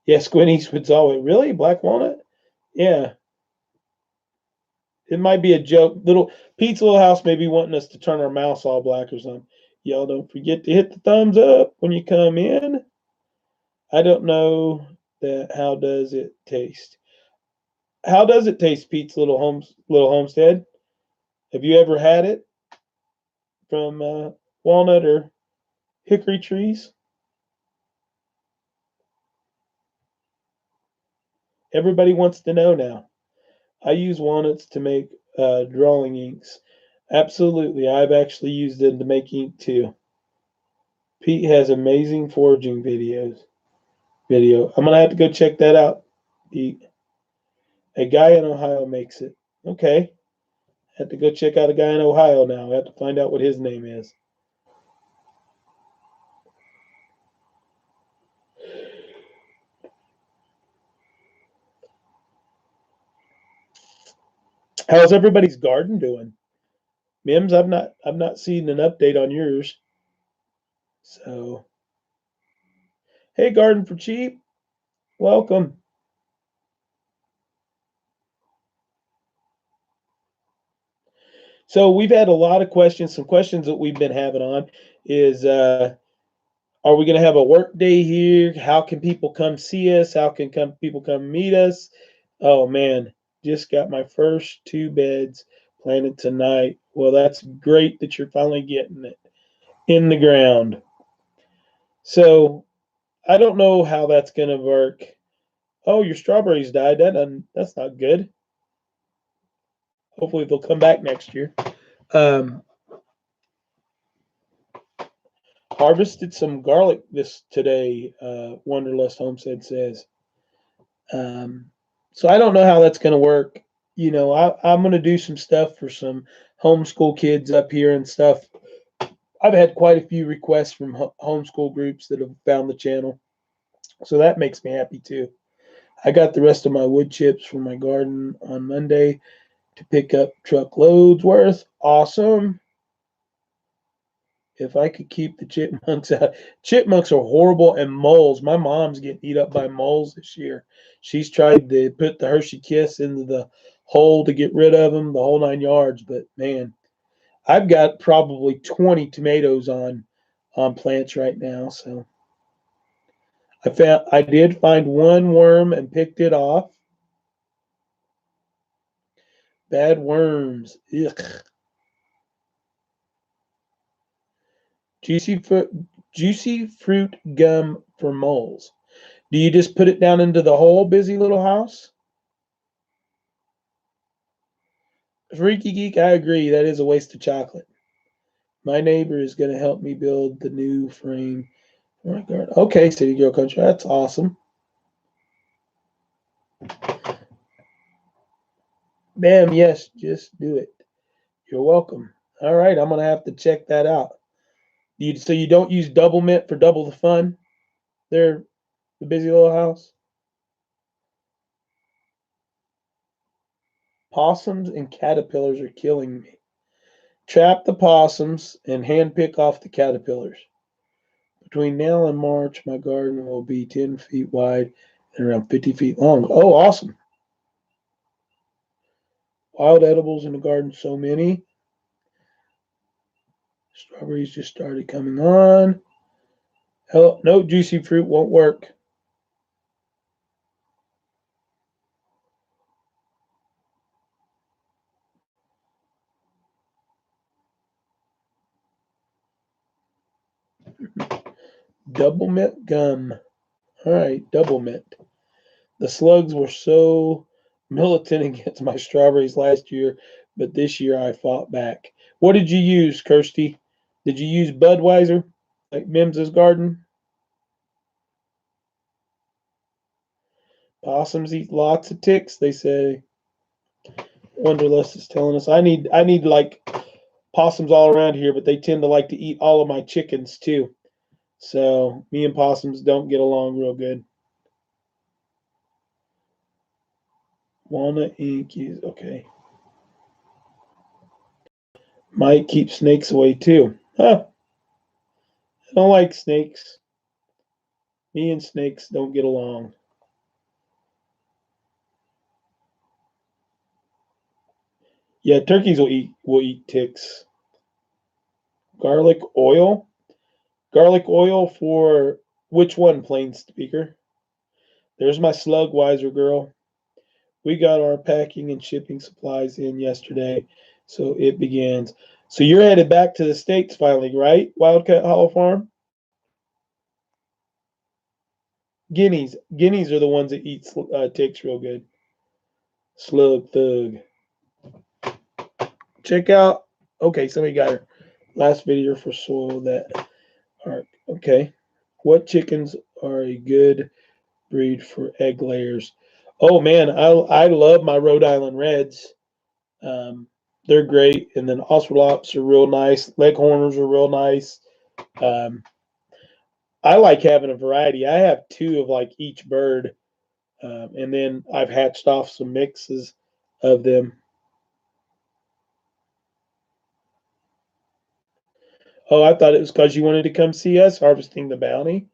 Yes, Gwen Eastwood's always really black walnut. Yeah, it might be a joke. Little Pete's Little House may be wanting us to turn our mouse all black or something. Y'all don't forget to hit the thumbs up when you come in. I don't know that. How does it taste? How does it taste, Pete's Little Homestead? Have you ever had it from walnut or hickory trees? Everybody wants to know now. I use walnuts to make drawing inks. Absolutely, I've actually used them to make ink too. Pete has amazing foraging Video. I'm gonna have to go check that out. Pete. A guy in Ohio makes it. Okay, have to go check out a guy in Ohio now. I have to find out what his name is. How's everybody's garden doing? Mims, I've not seen an update on yours. So hey, Garden for Cheap, welcome. So we've had a lot of questions. Some questions that we've been having on is are we going to have a work day here? How can people come see us? How can people come meet us? Oh man, just got my first 2 beds planted tonight. Well, that's great that you're finally getting it in the ground. So I don't know how that's going to work. Oh, your strawberries died. That's not good. Hopefully they'll come back next year. Um, Harvested some garlic this today. Wanderlust Homestead says. Um, so I don't know how that's going to work. I'm going to do some stuff for some homeschool kids up here and stuff. I've had quite a few requests from homeschool groups that have found the channel, so that makes me happy too. I got the rest of my wood chips from my garden on Monday to pick up truckloads worth. Awesome. If I could keep the chipmunks out. Chipmunks are horrible, and moles. My mom's getting eat up by moles this year. She's tried to put the Hershey Kiss into the hole to get rid of them, the whole 9 yards. But man, I've got probably 20 tomatoes on plants right now. So I did find one worm and picked it off. Bad worms. Ugh. Juicy fruit, juicy fruit gum for moles. Do you just put it down into the hole, busy little house? Freaky Geek, I agree. That is a waste of chocolate. My neighbor is going to help me build the new frame for my garden. Okay, City Girl Country. That's awesome. Bam, yes, just do it. You're welcome. All right, I'm going to have to check that out. So you don't use double mint for double the fun? There, the busy little house? Possums and caterpillars are killing me. Trap the possums and hand pick off the caterpillars. Between now and March, my garden will be 10 feet wide and around 50 feet long. Oh, awesome. Wild edibles in the garden, so many. Strawberries just started coming on. Hell, no juicy fruit won't work. Double mint gum. All right, double mint. The slugs were so militant against my strawberries last year, but this year I fought back. What did you use, Kirsty? Did you use Budweiser, like Mims's garden? Possums eat lots of ticks, they say. Wanderlust is telling us I need like possums all around here, but they tend to like to eat all of my chickens too. So me and possums don't get along real good. Walnut ink is okay. Might keep snakes away too. Huh. I don't like snakes. Me and snakes don't get along. Yeah, turkeys will eat ticks. Garlic oil? Garlic oil for which one, plain speaker? There's my slug wiser girl. We got our packing and shipping supplies in yesterday, so it begins. So you're headed back to the States finally, right? Wildcat Hollow Farm? Guineas. Guineas are the ones that eat ticks real good. Slug thug. Check out. Okay, somebody got her last video for soil that are okay. What chickens are a good breed for egg layers? Oh man, I love my Rhode Island Reds. Um, they're great, and then Ocelots are real nice. Leghorners are real nice. Um, I like having a variety. I have two of like each bird, and then I've hatched off some mixes of them. Oh, I thought it was because you wanted to come see us harvesting the bounty.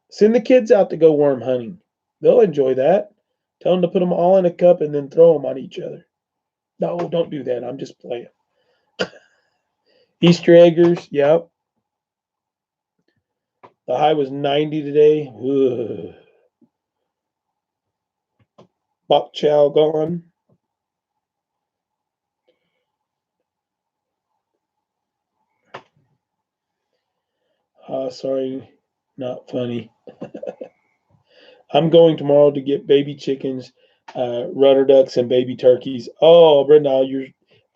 Send the kids out to go worm hunting. They'll enjoy that. Tell them to put them all in a cup and then throw them on each other. No, don't do that. I'm just playing. Easter eggers, yep. The high was 90 today. Ugh. Bok chow gone. Sorry, not funny. I'm going tomorrow to get baby chickens, runner ducks, and baby turkeys. Oh, Brenda,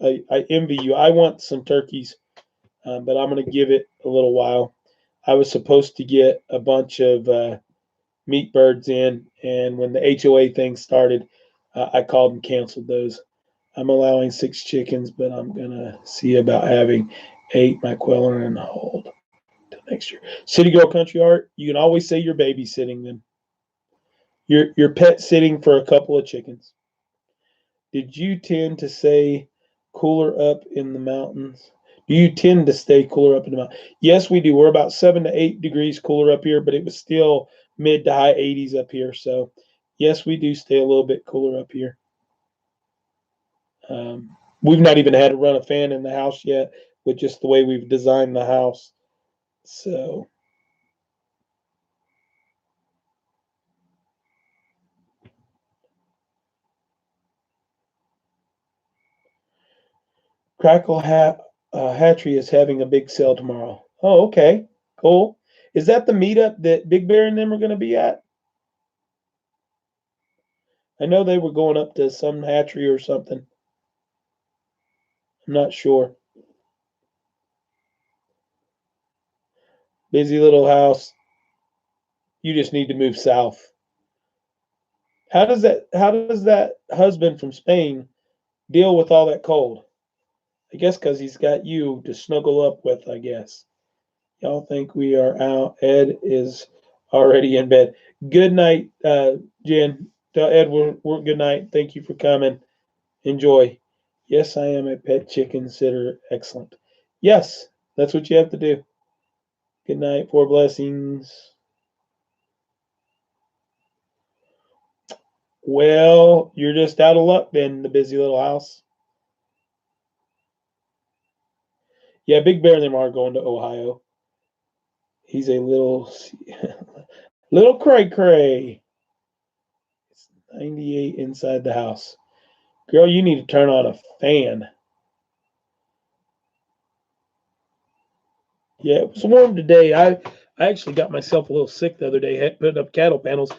I envy you. I want some turkeys, but I'm going to give it a little while. I was supposed to get a bunch of meat birds in, and when the HOA thing started, I called and canceled those. I'm allowing 6 chickens, but I'm going to see about having 8 my queller and hold till next year. City Girl Country Art, you can always say you're babysitting them. You're pet sitting for a couple of chickens. Did you tend to say cooler up in the mountains? Do you tend to stay cooler up in the mountains? Yes, we do. We're about 7 to 8 degrees cooler up here, but it was still mid to high 80s up here. So, yes, we do stay a little bit cooler up here. We've not even had to run a fan in the house yet with just the way we've designed the house. So, Crackle Hatchery is having a big sale tomorrow. Oh, okay. Cool. Is that the meetup that Big Bear and them are going to be at? I know they were going up to some hatchery or something. I'm not sure. Busy little house. You just need to move south. How does that husband from Spain deal with all that cold? I guess because he's got you to snuggle up with, I guess. Y'all think we are out. Ed is already in bed. Good night, Jen. Tell Ed we're good night. Thank you for coming. Enjoy. Yes, I am a pet chicken sitter. Excellent. Yes, that's what you have to do. Good night. 4 blessings. Well, you're just out of luck then, the busy little house. Yeah, Big Bear and them are going to Ohio. He's a little little cray cray. It's 98 inside the house. Girl, you need to turn on a fan. Yeah, it was warm today. I actually got myself a little sick the other day. Had putting up cattle panels.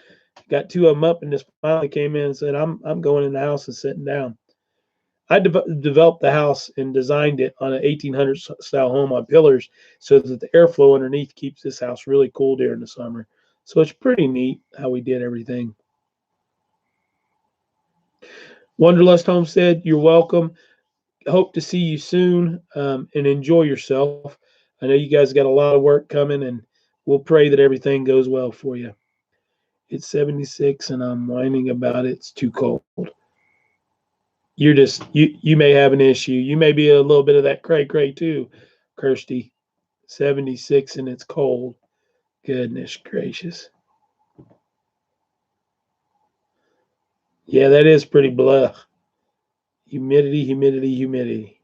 Got 2 of them up, and just finally came in and said, "I'm going in the house and sitting down." I developed the house and designed it on an 1800s style home on pillars so that the airflow underneath keeps this house really cool during the summer. So it's pretty neat how we did everything. Wanderlust Homestead, you're welcome. Hope to see you soon, and enjoy yourself. I know you guys got a lot of work coming, and we'll pray that everything goes well for you. It's 76 and I'm whining about it. It's too cold. you may have an issue. You may be a little bit of that cray too, Kirsty. 76 and it's cold. Goodness gracious. Yeah, that is pretty blah. Humidity.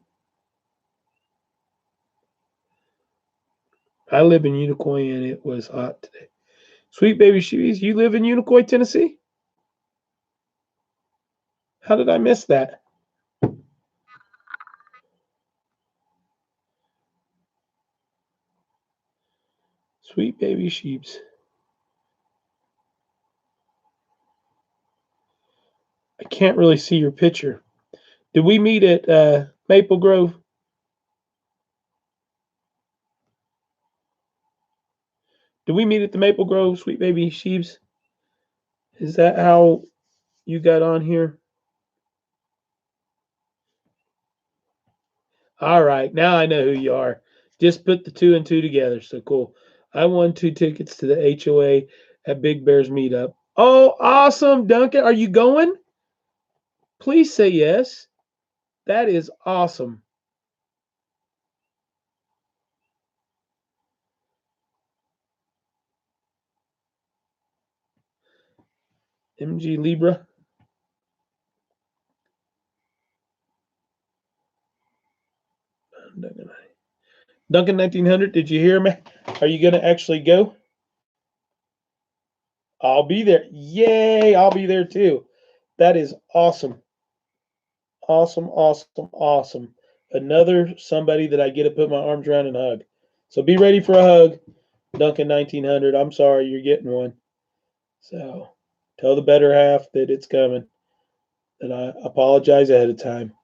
I live in Unicoi and it was hot today. Sweet baby shoes, you live in Unicoi, Tennessee? How did I miss that? Sweet baby sheeps. I can't really see your picture. Did we meet at Maple Grove? Did we meet at the Maple Grove, Sweet baby sheeps? Is that how you got on here? All right, now I know who you are. Just put the two and two together. So cool. I won 2 tickets to the HOA at Big Bear's meetup. Oh, awesome, Duncan. Are you going? Please say yes. That is awesome. MG Libra. Duncan 1900, did you hear me? Are you going to actually go? I'll be there. Yay, I'll be there too. That is awesome. Awesome. Another somebody that I get to put my arms around and hug. So be ready for a hug, Duncan 1900. I'm sorry, you're getting one. So tell the better half that it's coming. And I apologize ahead of time.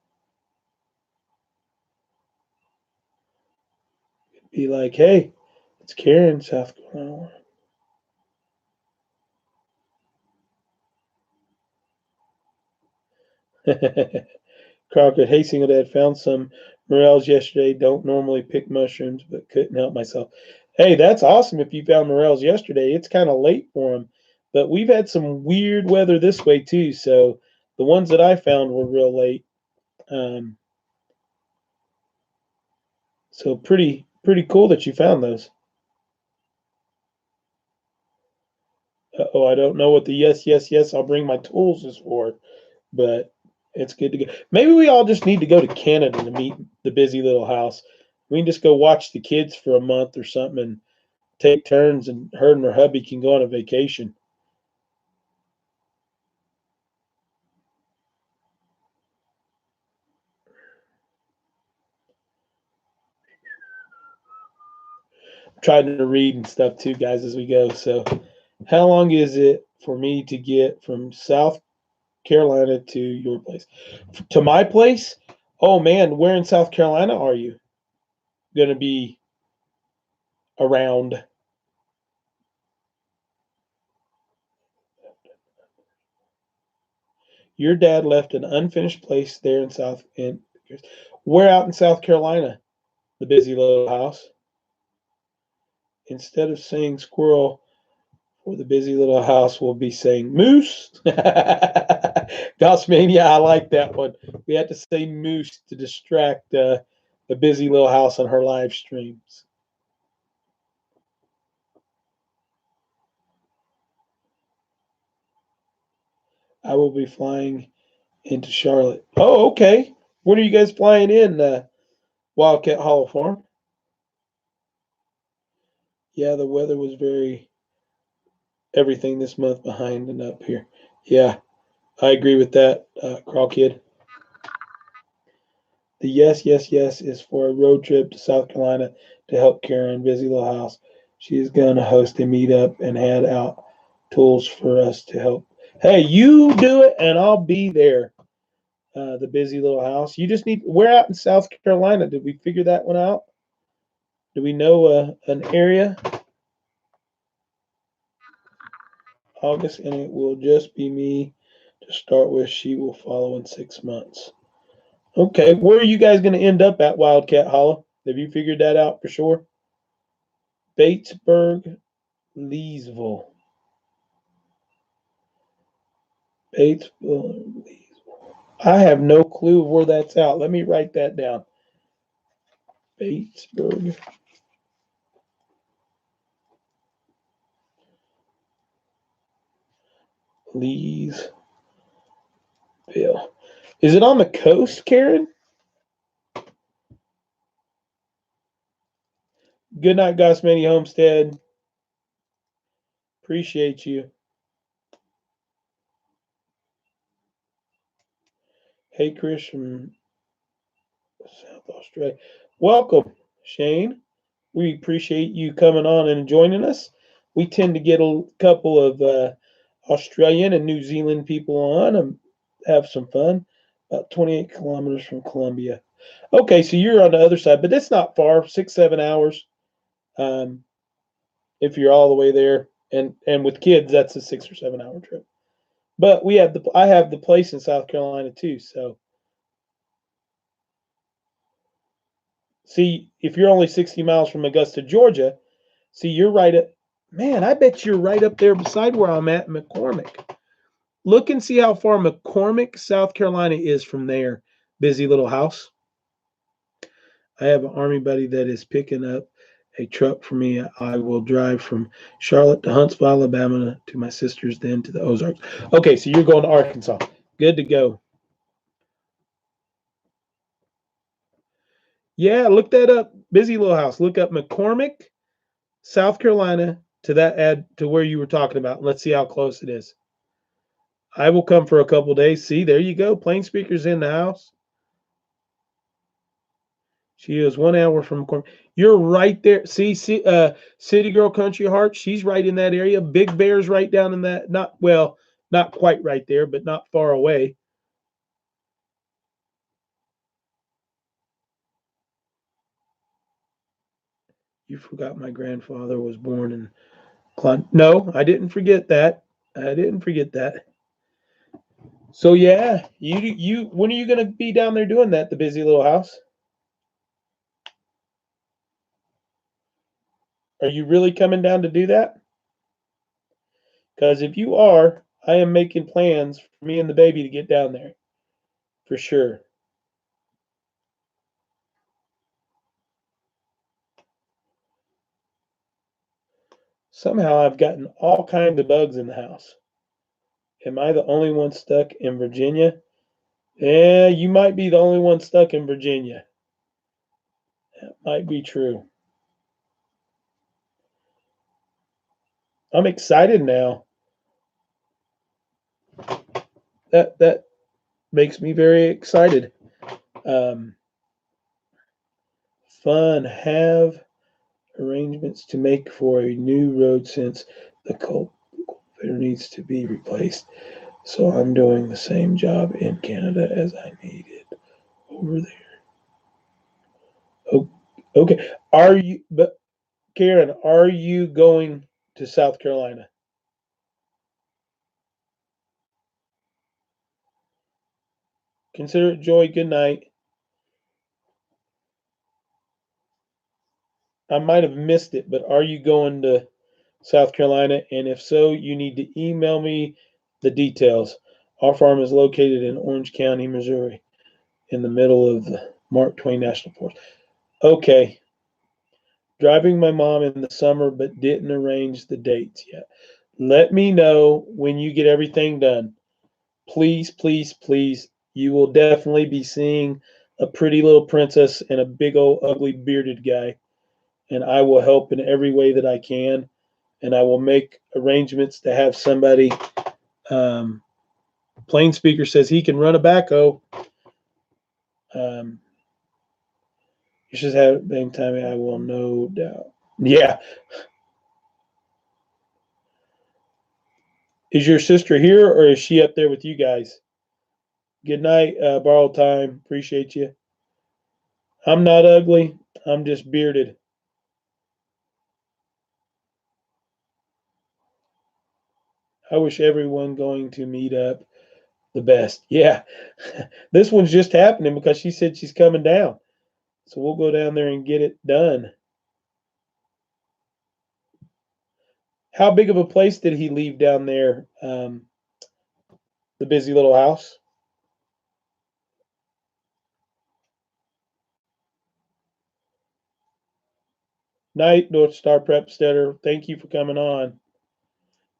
Be like, hey, it's Karen, South Carolina. Crockett, hey, single dad, found some morels yesterday. Don't normally pick mushrooms, but couldn't help myself. Hey, that's awesome if you found morels yesterday. It's kind of late for them, but we've had some weird weather this way too. So the ones that I found were real late. Um, so pretty cool that you found those. Oh, I don't know what the yes, I'll bring my tools is for, but it's good to go. Maybe we all just need to go to Canada to meet the busy little house. We can just go watch the kids for a month or something and take turns, and her and her hubby can go on a vacation. I'm trying to read and stuff too, guys, as we go. So, how long is it for me to get from South Carolina to your place? To my place? Oh man, where in South Carolina are you going to be around? Your dad left an unfinished place there in South in where out in South Carolina, the busy little house. Instead of saying squirrel for the busy little house, we'll be saying moose. Gossmania, I like that one. We had to say moose to distract the busy little house on her live streams. I will be flying into Charlotte. Oh, okay. When are you guys flying in, Wildcat Hollow Farm? Yeah, the weather was very everything this month behind and up here. Yeah, I agree with that, Crawl Kid. The yes is for a road trip to South Carolina to help Karen, busy little house. She is going to host a meetup and hand out tools for us to help. Hey, you do it and I'll be there. The busy little house. You just need. We're out in South Carolina. Did we figure that one out? Do we know an area? August, and it will just be me to start with. She will follow in 6 months. Okay, where are you guys going to end up at Wildcat Hollow? Have you figured that out for sure? Batesburg, Leesville. Batesville, Leesville. I have no clue where that's out. Let me write that down. Batesburg, Leesville. Is it on the coast, Karen? Good night, Gosmany Homestead. Appreciate you. Hey, Chris from South Australia. Welcome, Shane. We appreciate you coming on and joining us. We tend to get a couple of Australian and New Zealand people on and have some fun. About 28 kilometers from Colombia. Okay, so you're on the other side, but it's not far, 6-7 hours. Um, if you're all the way there, and with kids, that's a 6 or 7 hour trip. But I have the place in South Carolina too. So see, if you're only 60 miles from Augusta, Georgia, see you're right at man. I bet you're right up there beside where I'm at, McCormick. Look and see how far McCormick, South Carolina is from there. Busy little house. I have an army buddy that is picking up a truck for me. I will drive from Charlotte to Huntsville, Alabama to my sister's, then to the Ozarks. Okay, so you're going to Arkansas. Good to go. Yeah, look that up. Busy little house. Look up McCormick, South Carolina to that ad to where you were talking about. Let's see how close it is. I will come for a couple days. See, there you go. Plain speakers in the house. She is 1 hour from McCormick. You're right there. See, City Girl Country Heart. She's right in that area. Big Bear's right down in that. Not quite right there, but not far away. You forgot my grandfather was born in No, I didn't forget that. I didn't forget that. So yeah, you when are you gonna be down there doing that? The busy little house. Are you really coming down to do that? Because if you are, I am making plans for me and the baby to get down there for sure. Somehow I've gotten all kinds of bugs in the house. Am I the only one stuck in Virginia? Yeah, you might be the only one stuck in Virginia. That might be true. I'm excited now. That makes me very excited. Um, Fun. Have arrangements to make for a new road since the cultivator needs to be replaced. So I'm doing the same job in Canada as I needed over there. Oh, okay. But Karen, are you going to South Carolina? Consider it joy. Good night. I might have missed it, but are you going to South Carolina? And if so, you need to email me the details. Our farm is located in Orange County, Missouri, in the middle of the Mark Twain National Forest. Okay. Driving my mom in the summer, but didn't arrange the dates yet. Let me know when you get everything done. Please, please, please. You will definitely be seeing a pretty little princess and a big old ugly bearded guy. And I will help in every way that I can. And I will make arrangements to have somebody. Um, Plain speaker says he can run a backhoe. Um, you should have it same time. I will no doubt. Yeah. Is your sister here or is she up there with you guys? Good night, borrowed time. Appreciate you. I'm not ugly. I'm just bearded. I wish everyone going to meet up the best. Yeah. This one's just happening because she said she's coming down. So we'll go down there and get it done. How big of a place did he leave down there? The busy little house? Night, North Star Prepstetter. Thank you for coming on.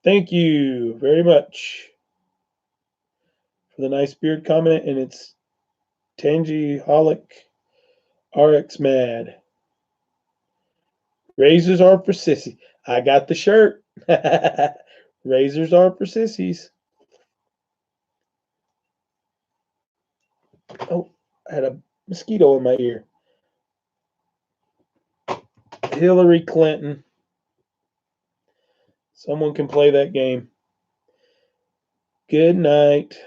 Thank you very much for the nice beard comment, and it's Tangy Holic RX Mad. Razors are for sissies. I got the shirt. Razors are for sissies. Oh, I had a mosquito in my ear. Hillary Clinton. Someone can play that game. Good night.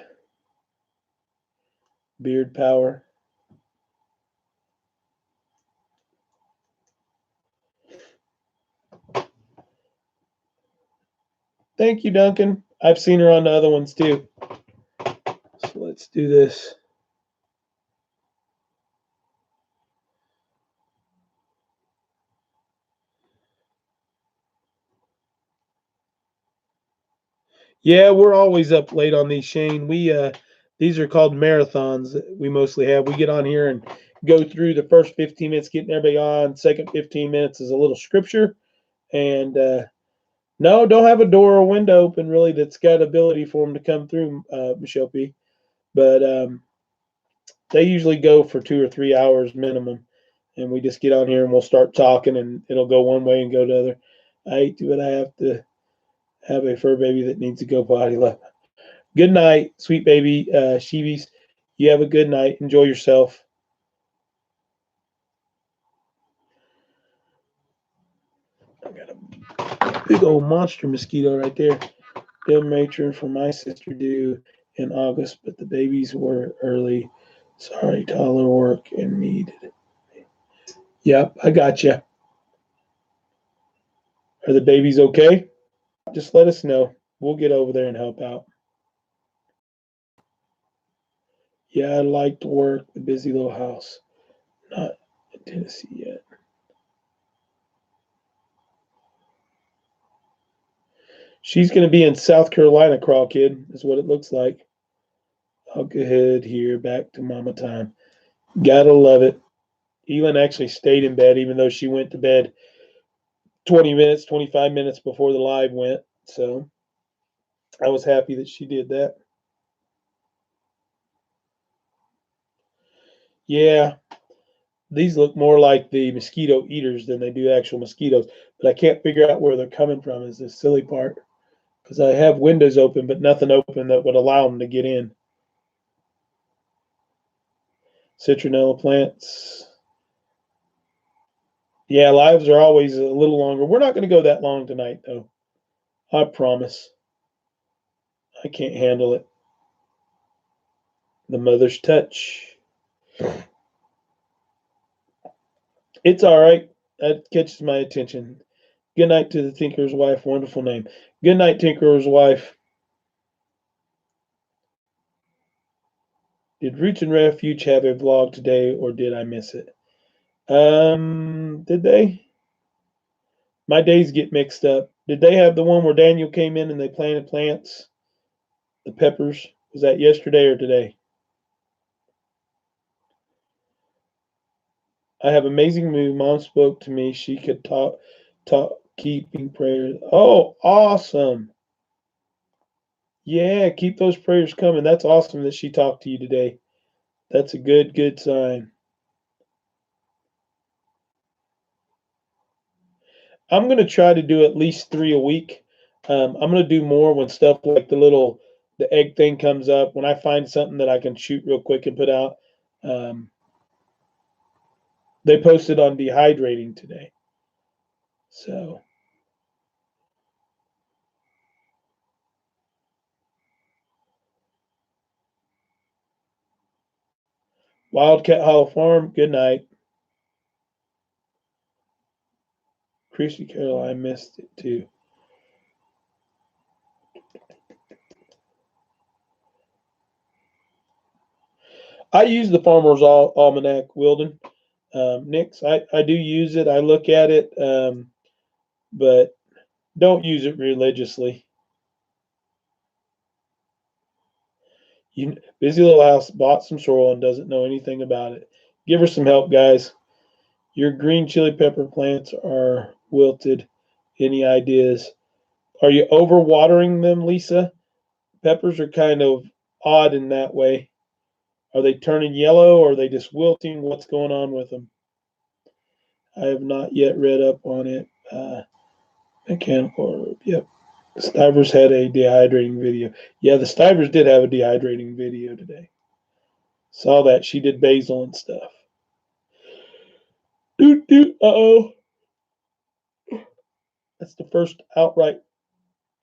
Beard power. Thank you, Duncan. I've seen her on the other ones too. So let's do this. Yeah, we're always up late on these, Shane. These are called marathons that we mostly have. We get on here and go through the first 15 minutes, getting everybody on. Second 15 minutes is a little scripture. And no, don't have a door or window open really that's got ability for them to come through, Michelle P. But they usually go for 2 or 3 hours minimum. And we just get on here and we'll start talking and it'll go one way and go the other. I hate to, but I have to have a fur baby that needs to go potty left. Good night, sweet baby Sheebies. You have a good night. Enjoy yourself. I got a big old monster mosquito right there. Bill matron for my sister due in August, but the babies were early. Sorry, toddler work and needed. Yep, I got you. Are the babies okay? Just let us know. We'll get over there and help out. Yeah, I like to work the busy little house. Not in Tennessee yet. She's going to be in South Carolina, Crawl Kid, is what it looks like. I'll go ahead here, back to mama time. Gotta love it. Elin actually stayed in bed, even though she went to bed 20 minutes, 25 minutes before the live went. So I was happy that she did that. Yeah, these look more like the mosquito eaters than they do actual mosquitoes, but I can't figure out where they're coming from is the silly part. Because I have windows open, but nothing open that would allow them to get in. Citronella plants. Yeah, lives are always a little longer. We're not going to go that long tonight, though. I promise. I can't handle it. The mother's touch. It's all right. That catches my attention. Good night to the Tinker's Wife. Wonderful name. Good night, Tinker's Wife. Did Roots and Refuge have a vlog today, or did I miss it? Did they? My days get mixed up. Did they have the one where Daniel came in and they planted plants? The peppers? Was that yesterday or today? I have amazing mood. Mom spoke to me. She could talk, keeping prayers. Oh, awesome. Yeah, keep those prayers coming. That's awesome that she talked to you today. That's a good sign. I'm going to try to do at least 3 a week. I'm going to do more when stuff like the egg thing comes up. When I find something that I can shoot real quick and put out. Um, they posted on dehydrating today. So Wildcat Hollow Farm, good night. Christy Carol, I missed it too. I use the Farmer's Almanac, Wilden. Nix, I do use it. I look at it, but don't use it religiously. Busy little house bought some sorrel and doesn't know anything about it. Give her some help, guys. Your green chili pepper plants are wilted. Any ideas? Are you overwatering them, Lisa? Peppers are kind of odd in that way. Are they turning yellow or are they just wilting? What's going on with them? I have not yet read up on it. Mechanical, yep. Stivers had a dehydrating video. Yeah, the Stivers did have a dehydrating video today. Saw that. She did basil and stuff. Doot doot. Uh-oh. That's the first outright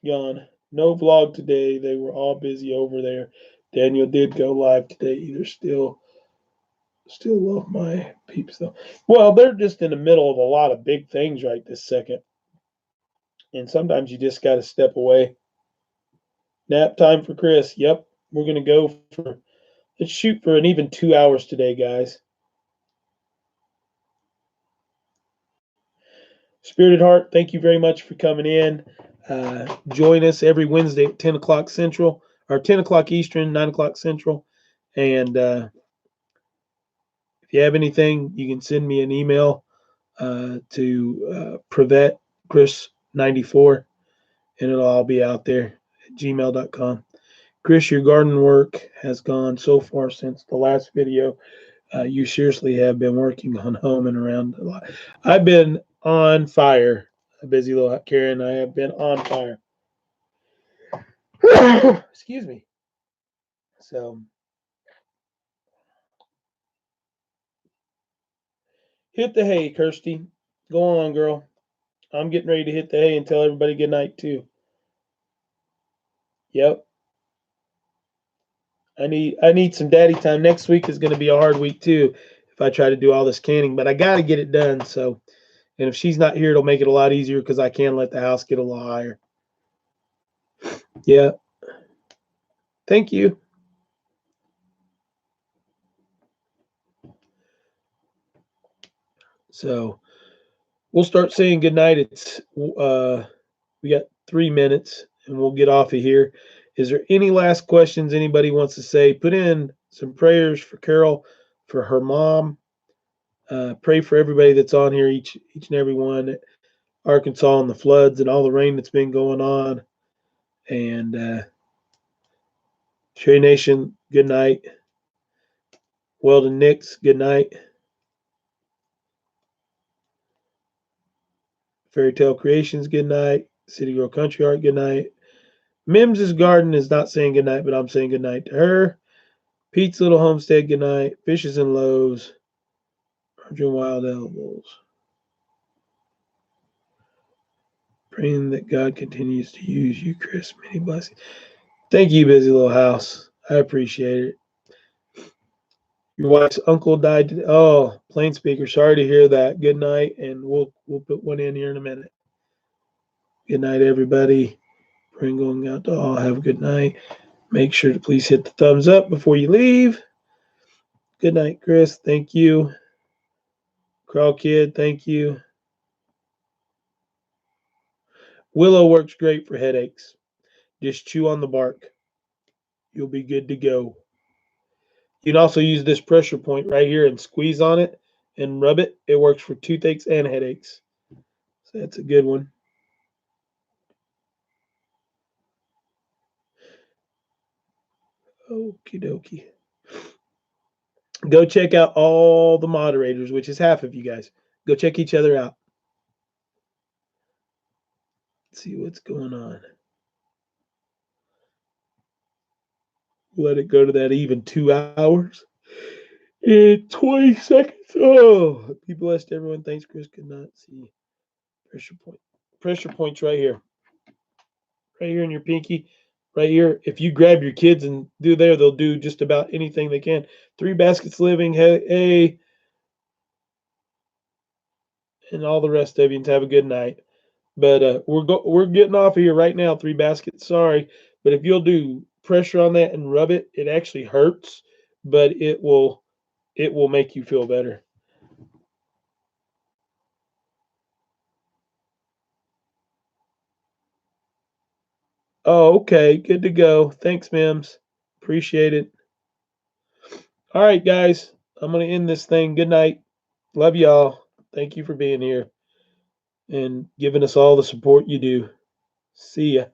yawn. No vlog today. They were all busy over there. Daniel did go live today. Either still love my peeps though. Well, they're just in the middle of a lot of big things right this second. And sometimes you just got to step away. Nap time for Chris. Yep. We're going to go for, let's shoot for an even 2 hours today, guys. Spirited Heart, thank you very much for coming in. Join us every Wednesday at 10 o'clock Central, or 10 o'clock Eastern, 9 o'clock Central. And if you have anything, you can send me an email to Privet Chris 94, and it'll all be out there at gmail.com. Chris, your garden work has gone so far since the last video. You seriously have been working on home and around a lot. I've been on fire. A busy little Karen. I have been on fire. Excuse me. So hit the hay, Kirsty. Go on, girl. I'm getting ready to hit the hay and tell everybody good night too. Yep. I need some daddy time. Next week is going to be a hard week too if I try to do all this canning, but I got to get it done. So, and if she's not here, it'll make it a lot easier because I can let the house get a little higher. Yeah. Thank you. So we'll start saying goodnight. It's we got 3 minutes and we'll get off of here. Is there any last questions anybody wants to say? Put in some prayers for Carol, for her mom. Pray for everybody that's on here, each and every one. Arkansas and the floods and all the rain that's been going on. And Cherry Nation, good night. Weldon Nix, good night. Fairy Tale Creations, good night. City Girl Country Art, good night. Mims's Garden is not saying good night, but I'm saying good night to her. Pete's Little Homestead, good night. Fishes and Loaves. Margin Wild Elbows. Praying that God continues to use you, Chris. Many blessings. Thank you, Busy Little House. I appreciate it. Your wife's uncle died today. Oh, plain speaker. Sorry to hear that. Good night, and we'll put one in here in a minute. Good night, everybody. Praying going out to all. Have a good night. Make sure to please hit the thumbs up before you leave. Good night, Chris. Thank you. Crawl Kid, thank you. Willow works great for headaches. Just chew on the bark. You'll be good to go. You can also use this pressure point right here and squeeze on it and rub it. It works for toothaches and headaches. So that's a good one. Okie dokie. Go check out all the moderators, which is half of you guys. Go check each other out. Let's see what's going on. Let it go to that even 2 hours. In 20 seconds. Oh, be blessed, everyone. Thanks, Chris. Could not see. Pressure point. Pressure points right here. Right here in your pinky. Right here. If you grab your kids and do there, they'll do just about anything they can. 3 baskets living. Hey, and all the rest of you. Have a good night. But we're getting off of here right now. 3 baskets. Sorry, but if you'll do pressure on that and rub it, it actually hurts, but it will make you feel better. Oh, okay. Good to go. Thanks, Mims. Appreciate it. All right, guys. I'm going to end this thing. Good night. Love y'all. Thank you for being here and giving us all the support you do. See ya.